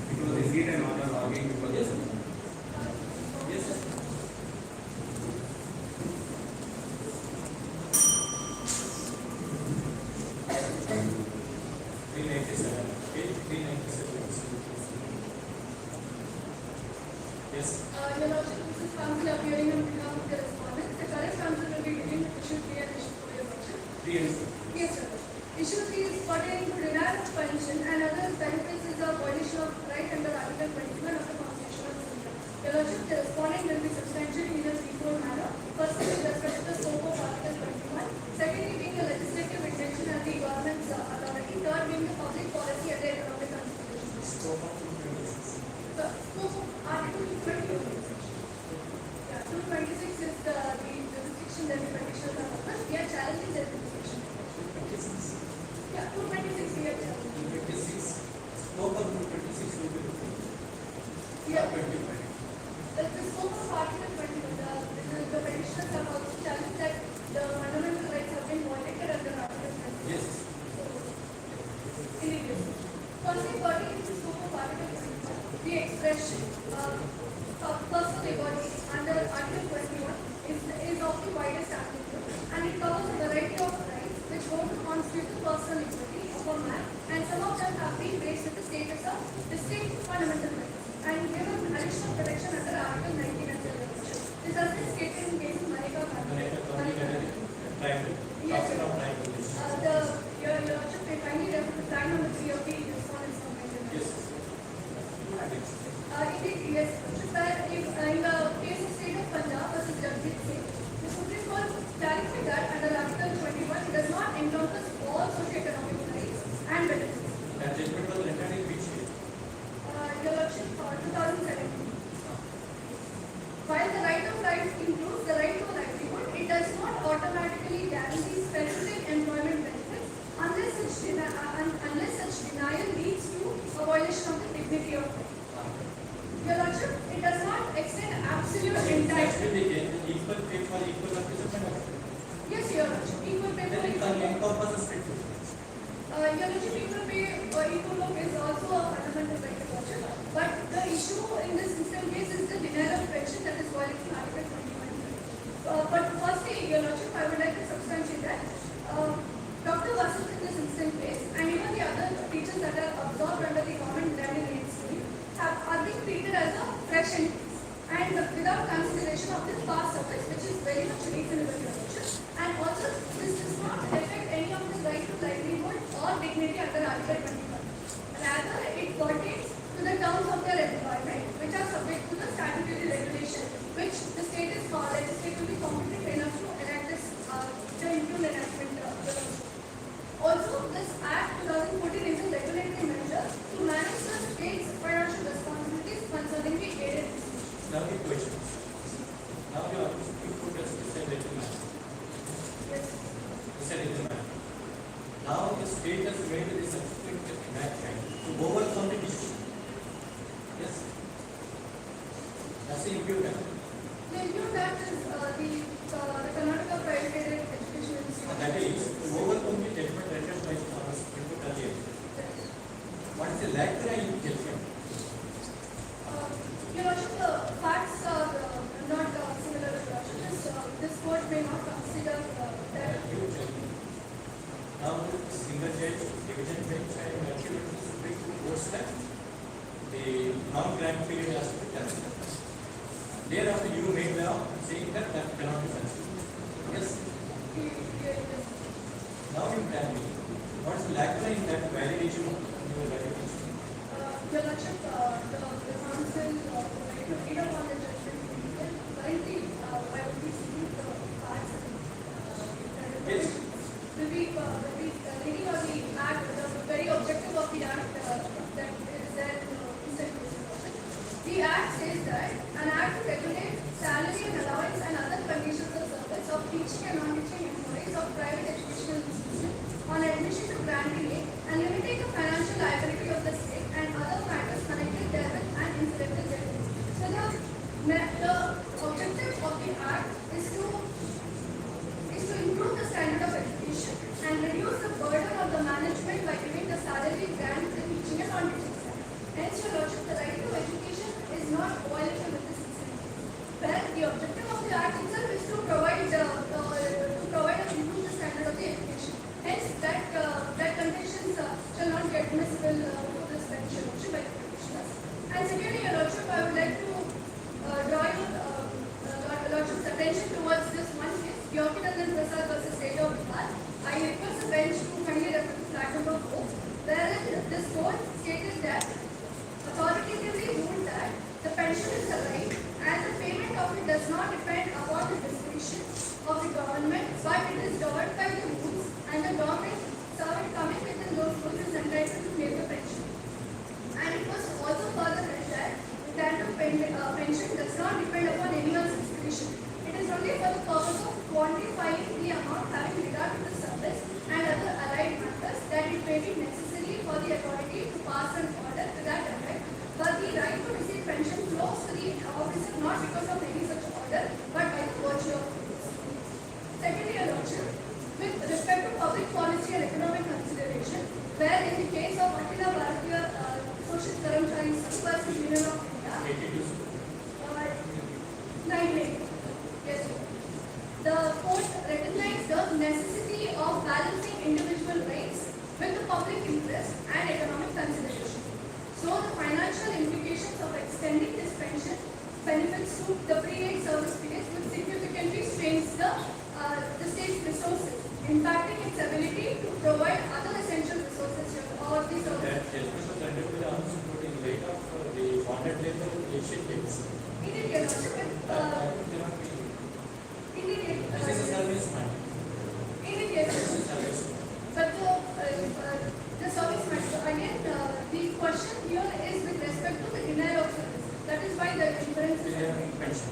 Because they see an order arguing because Yes, sir. Yes, sir. Yes. Your Lordship, this is counsel appearing on behalf of the respondent. The current counsel will be giving issue 3 and issue 4, Your Lordship. Yes, sir. Issue 3 is pertaining to denial of pension and other benefits is a violation of right under Article 21 of the Constitution of India. Your Lordship, the respondent will be substantiating in a threefold manner. Firstly, with respect to the scope of Article 21. Secondly, being the legislative intention and the government's authority. Third, being the public policy at the end of the Constitution. The scope of Article 21. Yeah, 226 is the jurisdiction that the petitioners are under. We are challenging that jurisdiction. Yeah, 226 we are challenging. 226. Scope of 226 will be Yeah. The scope of Article 21, the petitioners have also challenged that the fundamental rights have been violated under Article 21. Yes. Indeed. Firstly, pertaining to the scope of Article 21, the expression of personal liberty under Article 21 is of the widest amplitude, and it covers a variety of rights which go to constitute the personal liberty of a man, and some of them have been raised with the status of distinct fundamental rights and given additional protection under Article 19 and 11. This has been stated in case of Manika Triangle. Yes, sir. Triangle. Your Lordship, may kindly refer to plan number 3 of the respondent's complaint. Yes. Indeed, yes. That if, in the case of State of Punjab versus Judicial, the Supreme Court clarified that under Article 21 it does not encompass all socio-economic rights and benefits. That judgment was rendered in which year? Your Lordship, 2017. While the right of life includes the right to a livelihood, it does not automatically guarantee specific employment benefits unless such denial leads to a violation of the dignity of life. Your Lordship, it does not extend absolute entitlement. Equal pay for equal work is a fundamental. Yes, Your Lordship, equal pay for Then it equal work. encompasses strictly. Your Lordship, equal pay or equal work is also a fundamental right, Your Lordship. But the issue in this instant case is the denial of pension that is violating Article 21. But firstly, Your Lordship, I would like to substantiate that Dr. Vasu in this instant case and even the other teachers that are absorbed under the government learning aid scheme are being treated as a fresh entries and without consideration of this past service, which is very much reasonable, Your Lordship. And also, this does not affect any of the right to livelihood or dignity under Article 21. Rather, it pertains to the terms of their employment, which are subject to the statutory regulation, which the state is legislatively competent enough to enact this, the improved enactment. Also, this Act 2014 is a regulatory measure to manage the state's financial responsibilities concerning What's the impute act? The impute act is the Karnataka Private Aided Education Institute. That is, to overcome the judgment rendered by the impute earlier. What is the lateral judgment? Your Worship, the facts are not similar to this court may not consider that. Now, single judge, division bench, and ultimate Supreme Court that the non-grant period has to be cancelled. Thereafter, you made the saying that cannot be cancelled. Yes. Now you tell me, what is the lateral in that validation of your validation? Your Worship, the council read upon the judgment. Currently, I will be seeking the facts. Yes. Will be reading on the act, the very objective of the act that is there in the Constitution. The act says that an act to regulate salary and allowance and other conditions of service of teaching and non-teaching employees of private educational institutions on admission to granting aid and limiting the financial liability of the state and other matters connected therewith and incidental thereto. So the objective of the act is to improve the standard of education and reduce the burden of the management by giving the salary grant to the teaching and non-teaching staff. Hence, Your Lordship, the right to education is not violated with this incentive. Where the objective of the act itself is to provide and improve the standard of the education. Hence, that conditions shall not get admissible for this bench, Your Lordship, by the petitioners. And secondly, Your Lordship, I would like to draw your Lordship's attention towards this one case, Yogitanand Prasad versus State of Bihar. I request the bench to kindly refer to flag number 4, wherein this court stated that authoritatively ruled that the pension is a right and the payment of it does not depend upon the discretion of the government, but it is governed by the rules, and the government coming within those rules is entitled to pay the pension. And it was also further said that the grant of pension does not depend upon anyone's discretion. It is only for the purpose of quantifying the amount having regard to the service and other allied matters that it may be necessary for the authority to pass an order to that effect. But the right to receive pension flows to the officer not because of any such order, but by the virtue of it. Secondly, Your Lordship, with respect to public policy and economic consideration, where in the case of Akhila Bharatiya Social Karamchari Sangh versus Union of India, 9 yes, the court recognized the necessity of balancing individual rights with the public interest and economic consideration. So the financial implications of extending this pension benefits to the pre-aid service periods which significantly strains the state's resources, impacting its ability to provide other essential resources or the service. That judgment was rendered by the Honorable Court in light of the bonded labor Asian case. Indeed, Your Lordship, This is a serviceman. Indeed, yes. This is a serviceman. But the service matter, again, the question here is with respect to the denial of service. That is why the inference is Pension.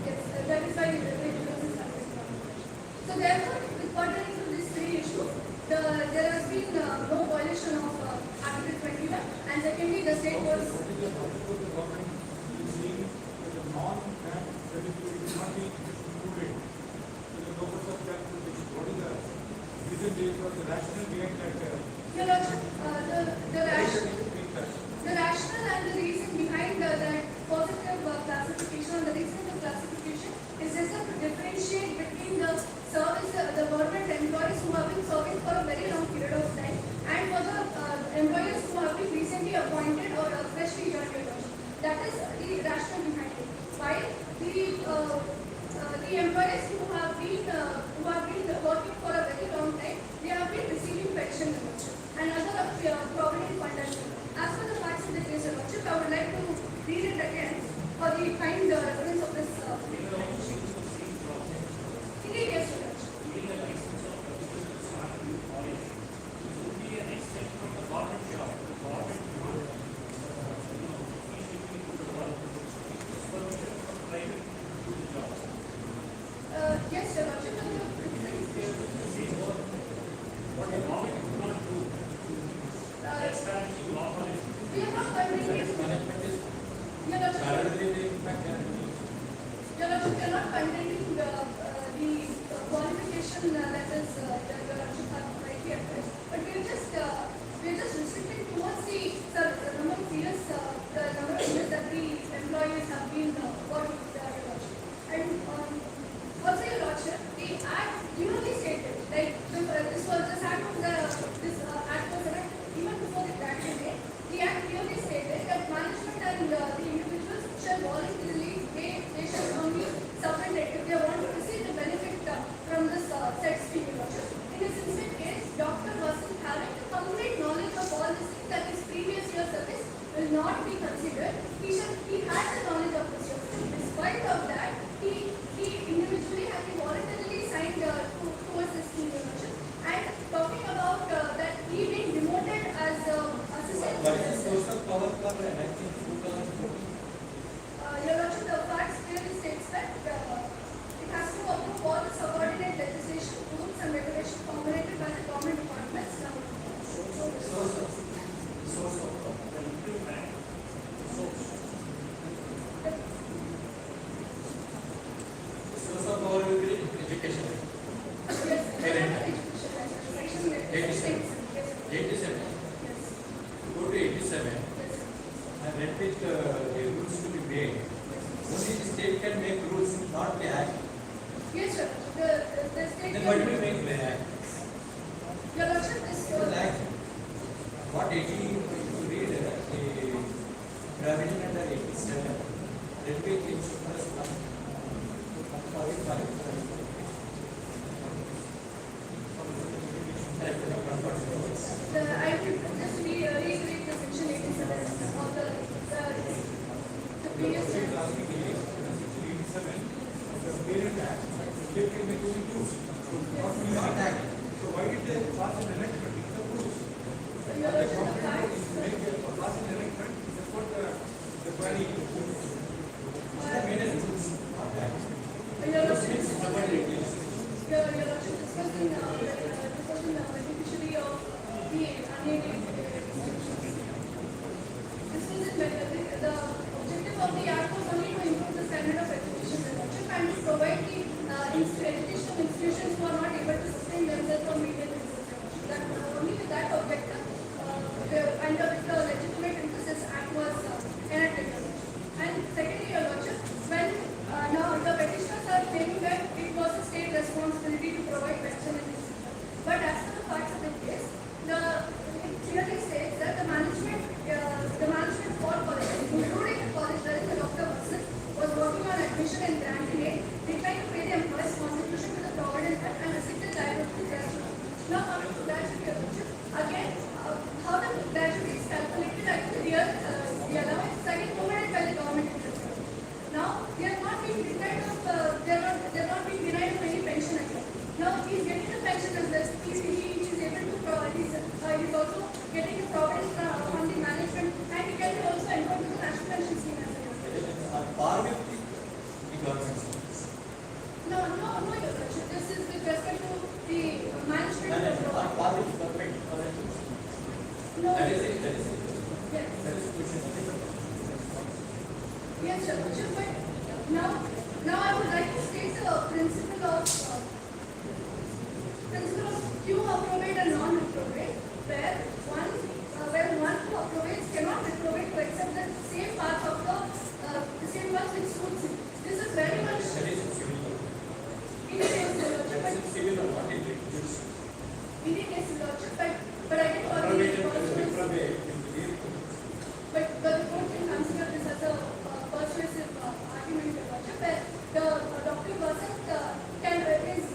yes, that is why the inference is so therefore, pertaining to these three issues, there has been no violation of Article 21, and secondly, the state was. What is the objective of the government in seeing that the non-grant certificate is not being included in the purpose of that protection? What is the reason there for the rationale behind that? Your Lordship, the rationale and the reason behind that positive classification or the reason of classification is just to differentiate between the service, the government employees who have been serving for a very long period of time and for the employees who have been recently appointed or freshly joined. That is the rationale behind it. While the employees who have been working for a very long time, they have been receiving pension and other provident fund. As for the facts of the case, Your Lordship, I would like to read it again for the kind reference of this. Indeed, yes, Your Lordship. containing the qualification that is that you have rightly addressed. But we're just restricting towards the number of years that the employees have been working with the lodge. And also, your lordship, the act clearly stated, like this act was enacted even before the graduation date. The act clearly stated that management and the individuals shall voluntarily they shall only submit if they want to receive the benefit from this said scheme. In this instant case, Dr. Vasan having the complete knowledge of all these things that his previous year service will not be considered. He had the knowledge of this year. Despite of that, he individually had voluntarily signed towards this scheme. And talking about that he being demoted as assistant. What is the source of power for enacting 2014? Your Lordship, the facts clearly states that it has to approve all the subordinate legislation, rules and regulations formulated by the government departments. Source of power. The source of power will be education. Yes, Parent. section 87. Yes. 87. Go to 87 and let it the rules to be made. Only the state can make rules, not the act. Yes, sir. The state. Then why do we make the act? Your Lordship, this. The act. What 80 you read the provision under 87. Let me change first one. 45. I will just reread the section 87 of the previous. The parent act, they can make only rules. Not the act. So why did they pass an enactment? It's the rules. Your The Lordship, the government facts. is make a pass an enactment. That's what the query is. Your Lordship, Your Lordship, this was in beneficiary of the unaided. This was in the objective of the act was only to improve the standard of education, Your Lordship, and to provide the educational institutions who are not able to sustain themselves from median resources. That only with that objective, and with the legitimate interest, this act was enacted. And secondly, Your Lordship, when now the petitioners are claiming that it was a state responsibility to provide pension in this system. But as per the facts of the case, it clearly states that the management for colleges, including the college wherein the Dr. Vasan was working on admission and granting aid, declined to pay the employee's contribution to the Provident Fund and accepted liability to gratuity. Now coming to gratuity, Your Lordship, again, how the gratuity is calculated, actually, the allowance is again provided by the government. Now, they are not being denied of any pension again. Now, he is getting the pension as well. He is able to provide, he is also getting the providence from the management, and he can also enroll to the national pension scheme as well. Par with the government schools. No, Your Lordship. This is with respect to the management. Par with government. No. That is it. Yes. That is the question. Yes, Your Lordship, but now I would like to state the principle of due approbate and non-reprobate, where one who approbates cannot reprobate to accept the same path of the same path which suits him. This is very much That is civil law. Indian case, Your Lordship, That is civil law, not Indian. Indian case, Your Lordship, but I think but the court can consider this as a persuasive argument, Your Lordship, where the Dr. Vasan is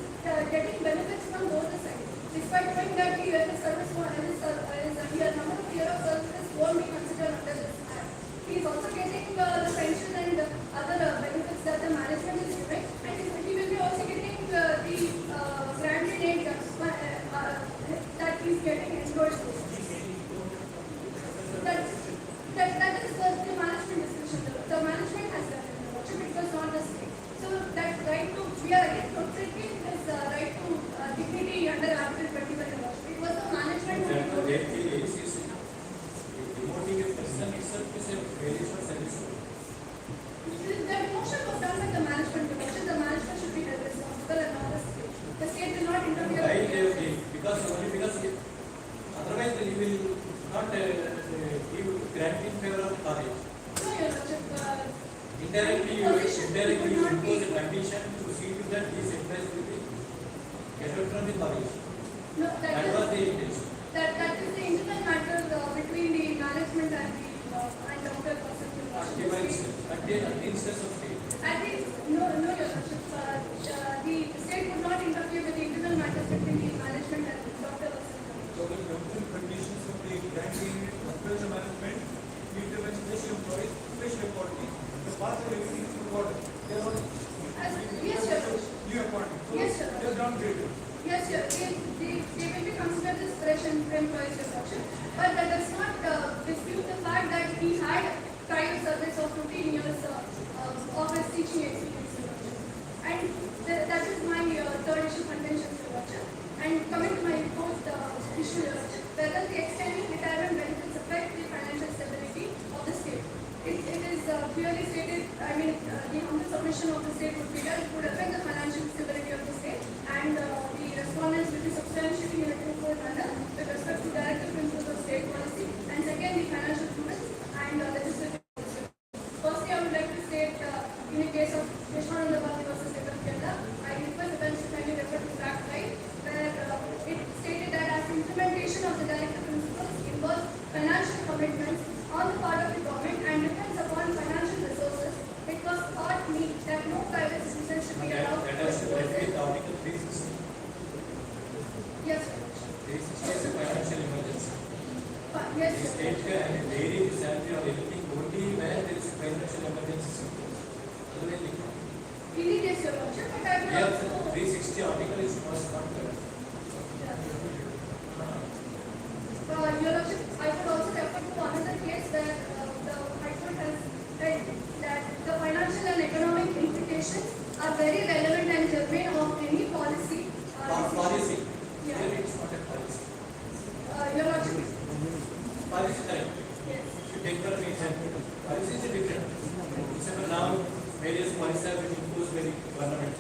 in favor of college. No, Your Lordship, Indirectly, you impose a condition to see to that these employees will be gathered from the college. no, That was the intention. that is the internal matter between the management and the and Dr. At the instance of state. I think, no, Your Lordship, the state would not interfere with the internal matters between the management and Dr. So the temporal conditions of the granting as well as the management, intervention, special employees, special authority, the path of everything is recorded. They are all Yes, Your Lordship. new appointment. So Yes, sir. they are downgraded. Yes, sir. They will be considered as fresh employees reduction. But that does not dispute the fact that he had prior service of 15 years of his teaching experience reduction. And that is my third issue contention reduction. And coming to my fourth issue reduction, whether the extending retirement benefits affect the financial stability of the state. It is clearly stated, I mean, the humble submission of the state would be that it would affect the financial stability of the state, and the respondents will be substantially in a twofold manner with respect to directive principles of state policy, and second, the financial prudence and legislative policy. Firstly, I would like to state, in the case of Respondent versus State of Kerala, I request the bench to kindly refer to Fact 5, where it stated that as implementation of the directive principles involves financial commitments on the part of the government and depends upon financial resources, it was thought me that no private citizen should be allowed That to has to do expose with it. Article 360. Yes, sir. 360 is a financial emergency. Yes, The sir. state can vary the salary or anything only where there is a financial emergency. Otherwise, they can't. Indeed, yes, Your Lordship, but I would Here, also... 360 article is was not correct. Your Lordship, I would also refer to another case where the High Court has said that the financial and economic implications are very relevant and germane of any policy. Policy. Yeah. Here it's not a policy. Your Lordship, Policy correct. yes. If you take for an example, policy is different. Example now, various policies have been imposed by the government.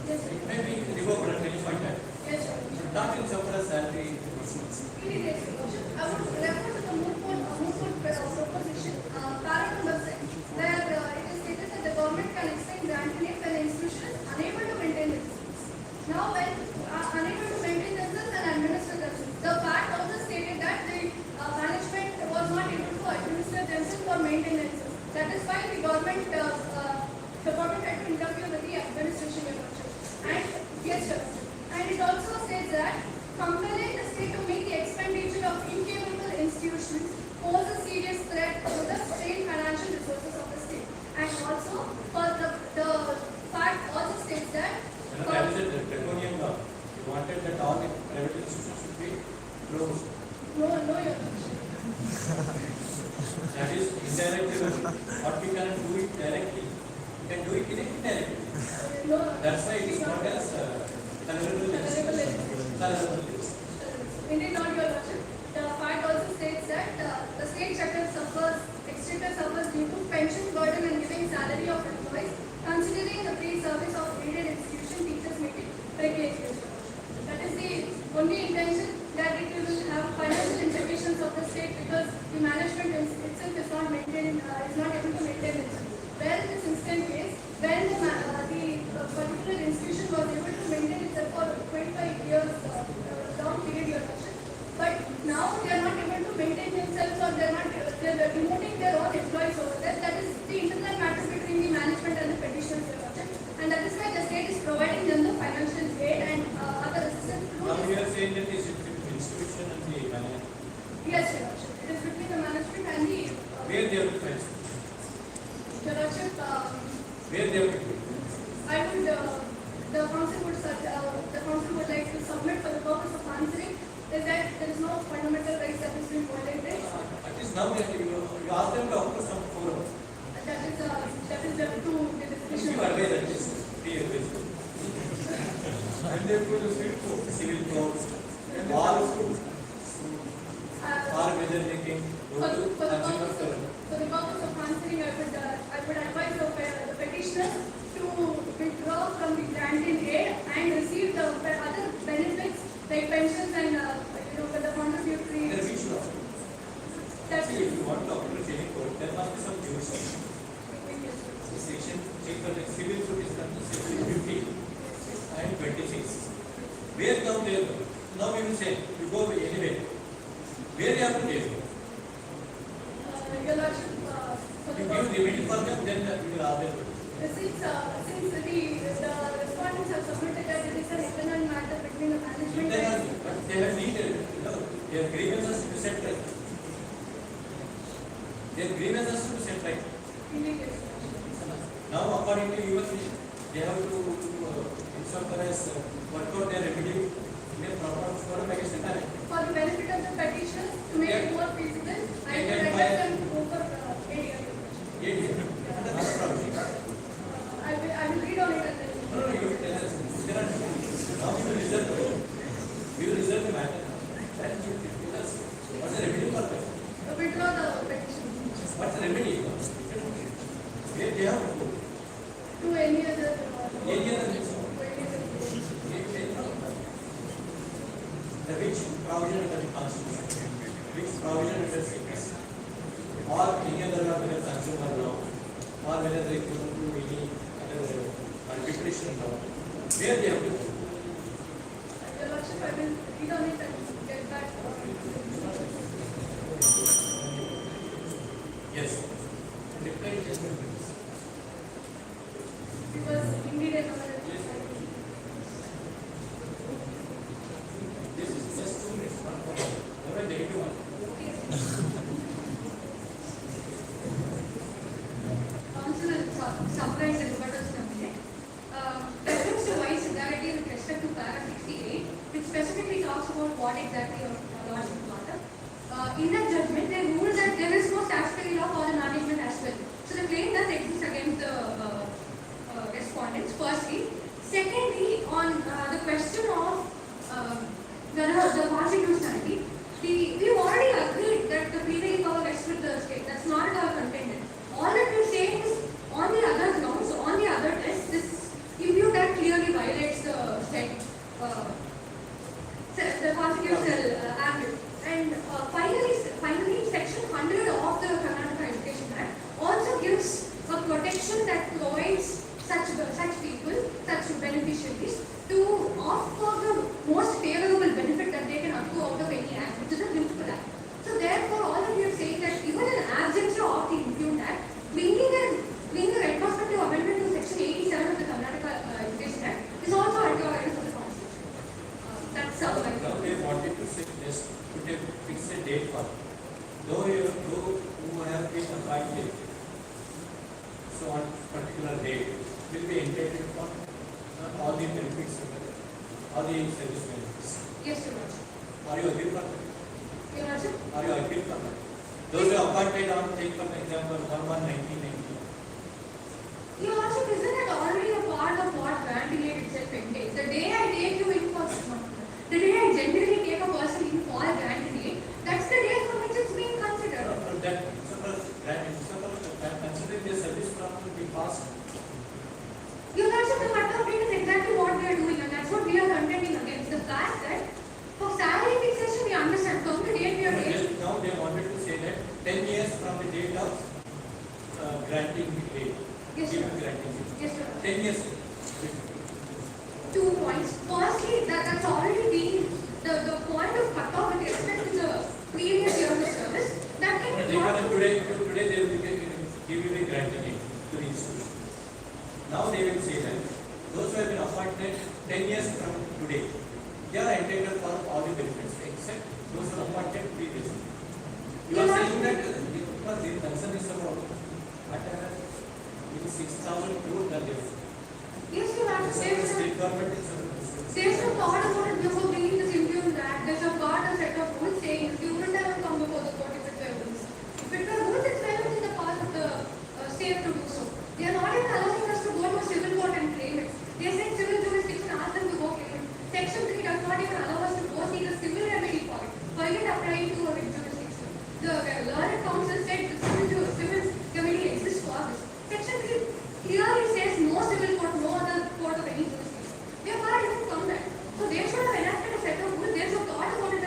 Yes, sir. It may be revoked at any point in time. Yes, Your Lordship. Not in so far as salary reimbursements. Indeed, yes, Your Lordship. I would refer to the Moot proposition, para number 6, where it is stated that the government can extend grant aid when the institution is unable to maintain themselves. Now, when unable to maintain themselves and administer themselves, the fact also stated that the management was not able to administer themselves or maintain themselves. That is why the government had to interfere with the administration, Your Lordship. And yes, Your Lordship. And it also says that compelling the state to make the expenditure of incapable institutions pose a serious threat to the state financial resources of the state. And also, for the fact also states that That is a draconian law. You wanted that all the private institutions should be closed. no, Your Lordship. That is indirectly. What we cannot do it directly. We can do it indirectly. No, That's why it is not as tolerable list. Indeed, not Your Lordship. The fact also states that the state exchequer suffers due to pension burden and giving salary of employees, considering the pre-service of aided institution teachers make it precarious. That is the only intention, that it will have financial implications of the state because the management itself is not able to maintain itself. Where in this instant case, when the particular institution was able to maintain itself for 25 years, long period, Your Lordship, but now they are not able to maintain themselves or they are demoting their own employees over there. That is the internal matter between the management and the petitioners, Your Lordship. And that is why the state is providing them the financial aid and other assistance. Now we are saying that this institution and the management. Yes, Your Lordship. It is between the management and the... Where they have to fence. Your Lordship, Where they have to do. I would, the council would like to submit for the purpose of answering is that there is no fundamental rights that is being violated. At least now you ask them to offer some forum. That is left to the discussion. You advise at least 3 years. And they go to state court. Civil courts, And all schools. all measure making, go to consumer forum. For the purpose of answering, I would advise the petitioners to withdraw from the granted aid and receive the other benefits like pensions and for the contributory. Then we should offer. That's See, if you want to offer remedy for them, then we will ask them. Since the respondents have submitted that it is an internal matter between the management and But they have needed, their grievances to be set right. Their grievances to be set right. immediate. Now, according to US, they have to insofar as work out their remedy in a proper forum against the parent. For the benefit of the petitioners, to make it more feasible, I Yeah, will yeah, let them go for ADR. Not a problem. I will read on it and then. No, you tell us. There are now we will reserve the matter. That you tell us. What's the remedy for that? Withdraw the petition What's the remedy? Where they have to go? to any other. Any other to any other. The which provision under the Constitution, which provision under sickness, or any other law, whether consumer law, or whether they go to any other arbitration law, where they have to go. Your Lordship, I will read on it and get back. Yes. Reply judgment. Because indeed another. This is just 2 minutes, not 1 hour. Never day to one. Council will summarize the rebuttals in a minute. Reference to wide similarity with respect to para 68, which specifically talks about what exactly your lordship brought up. In that judgment, they ruled that there is no statutory law for the management as well. So the claim does exist against the respondents, firstly. Secondly, on the question of the constitutionality, we've already agreed that the plenary power rests with the state. That's not at all contended. All that we're saying is on the other grounds, on the other test, this impute that clearly violates the state, the constitutional act. And finally, section 100 of the Karnataka Education Act also gives a protection that provides such people, such beneficiaries, to opt for the most favorable benefit that they can accrue out of any act, which is a principal act. So therefore, all that we are saying that even in absence of the impugned act, bringing a retrospective amendment to section 87 of the Karnataka Education Act is also at your right of the Constitution. That's how I Now they wanted to say just to fix a date for, though who have been appointed, so on particular date will be entitled for all the benefits, all the service benefits. Yes, Your Lordship. Are you agree for that? Your Lordship. Are you agree for that? Those who are appointed on, take for example, 1/1/1990. Your Lordship, isn't it already a part of what grant delay itself entails? The day I take you in for the day I generally take a person in for a grant delay, that's the day from which it's being considered. That considering the service plan to be passed. Your Lordship, the matter of fact is exactly what we are doing, and that's what we are contending against. The fact that for salary fixation, we understand from the date we are taking. Now they wanted to say that 10 years from the date of granting the aid. Yes, Give sir. granting it. Yes, Your Lordship. 10 years. 2 points. Firstly, that's already been the point of cutoff with respect to the previous year of the service. That can be brought to Today they will give you the granting aid to the institution. Now they will say that those who have been appointed 10 years from today, they are entitled for all the benefits except those who are appointed previously. You are saying that because the concern is about what 6,000 crore that they have. Yes, Your Lordship. The state government is There's no thought about it before bringing this impugned act. There's a part of set of rules saying you wouldn't have come before the court if it were rules. If it were rules, it's very much in the part of the state to do so. They are not even allowing us to go to a civil court and claim it. They are saying civil jurisdiction, ask them to go claim it. Section 3 does not even allow us to go seek a civil remedy for it. Forget applying to a jurisdiction. The learned counsel said the civil remedy exists for this. Section 3 clearly says no civil court, no other court of any jurisdiction. They are far different from that. So they should have enacted a set of rules. They should have thought about it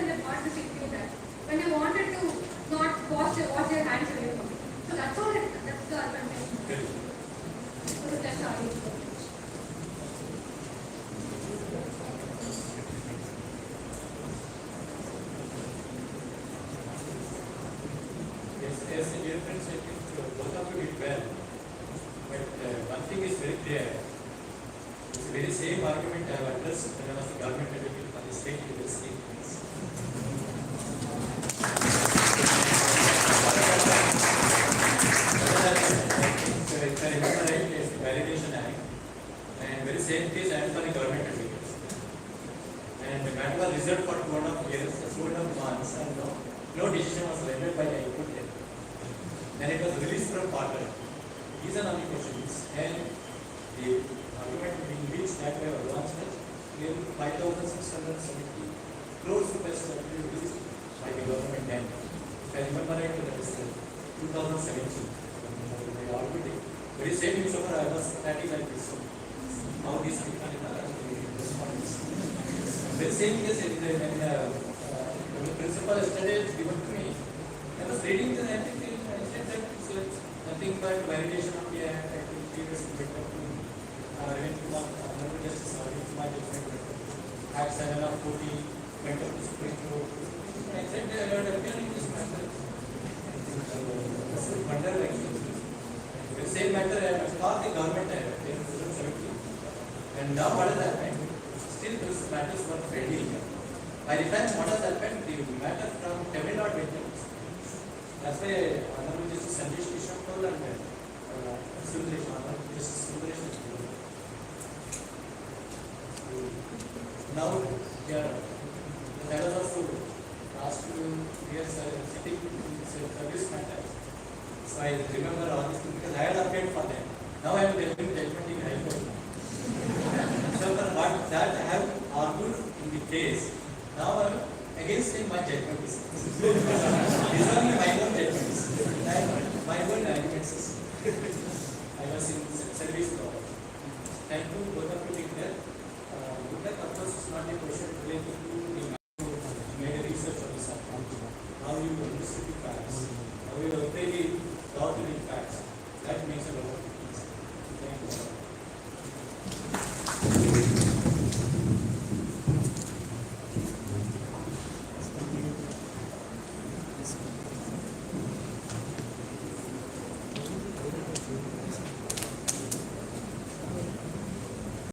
same case I am for the government advocates. And the matter was reserved for 2.5 years, 2.5 months, and no decision was rendered by the High Court then. Then it was released from Parliament. These are only questions. And the argument being reached that way advanced is nearly 5,670 crores rupees were released by the government then. If I remember right, that is 2017. They argued it. Very same newspaper I was studying like this. So how these people respondents. Very same case when the principal yesterday given to me. I was reading this and I said that it's nothing but validation of the act. I think previous bit of Honorable Justice Arvind Kumar judgment. Act 7 of 40 went up to Supreme Court. I said they are appearing this matter. Wonder actually. The same matter I was not the government in 2017. And now what has happened? Still those matters were pending. By the time what has happened, the matter from Tamil Nadu went up. That's why Honorable Justice Sanjesh Kishore told and Sundaresh, Honorable Justice Sundaresh. Now, yeah, that was also last 2 years sitting in service matters. So I remember all these things because I had applied for them. Now I am delivering judgment in High Court. So for what that I have argued in the case, now I am against my judgment. These are my own judgments. My own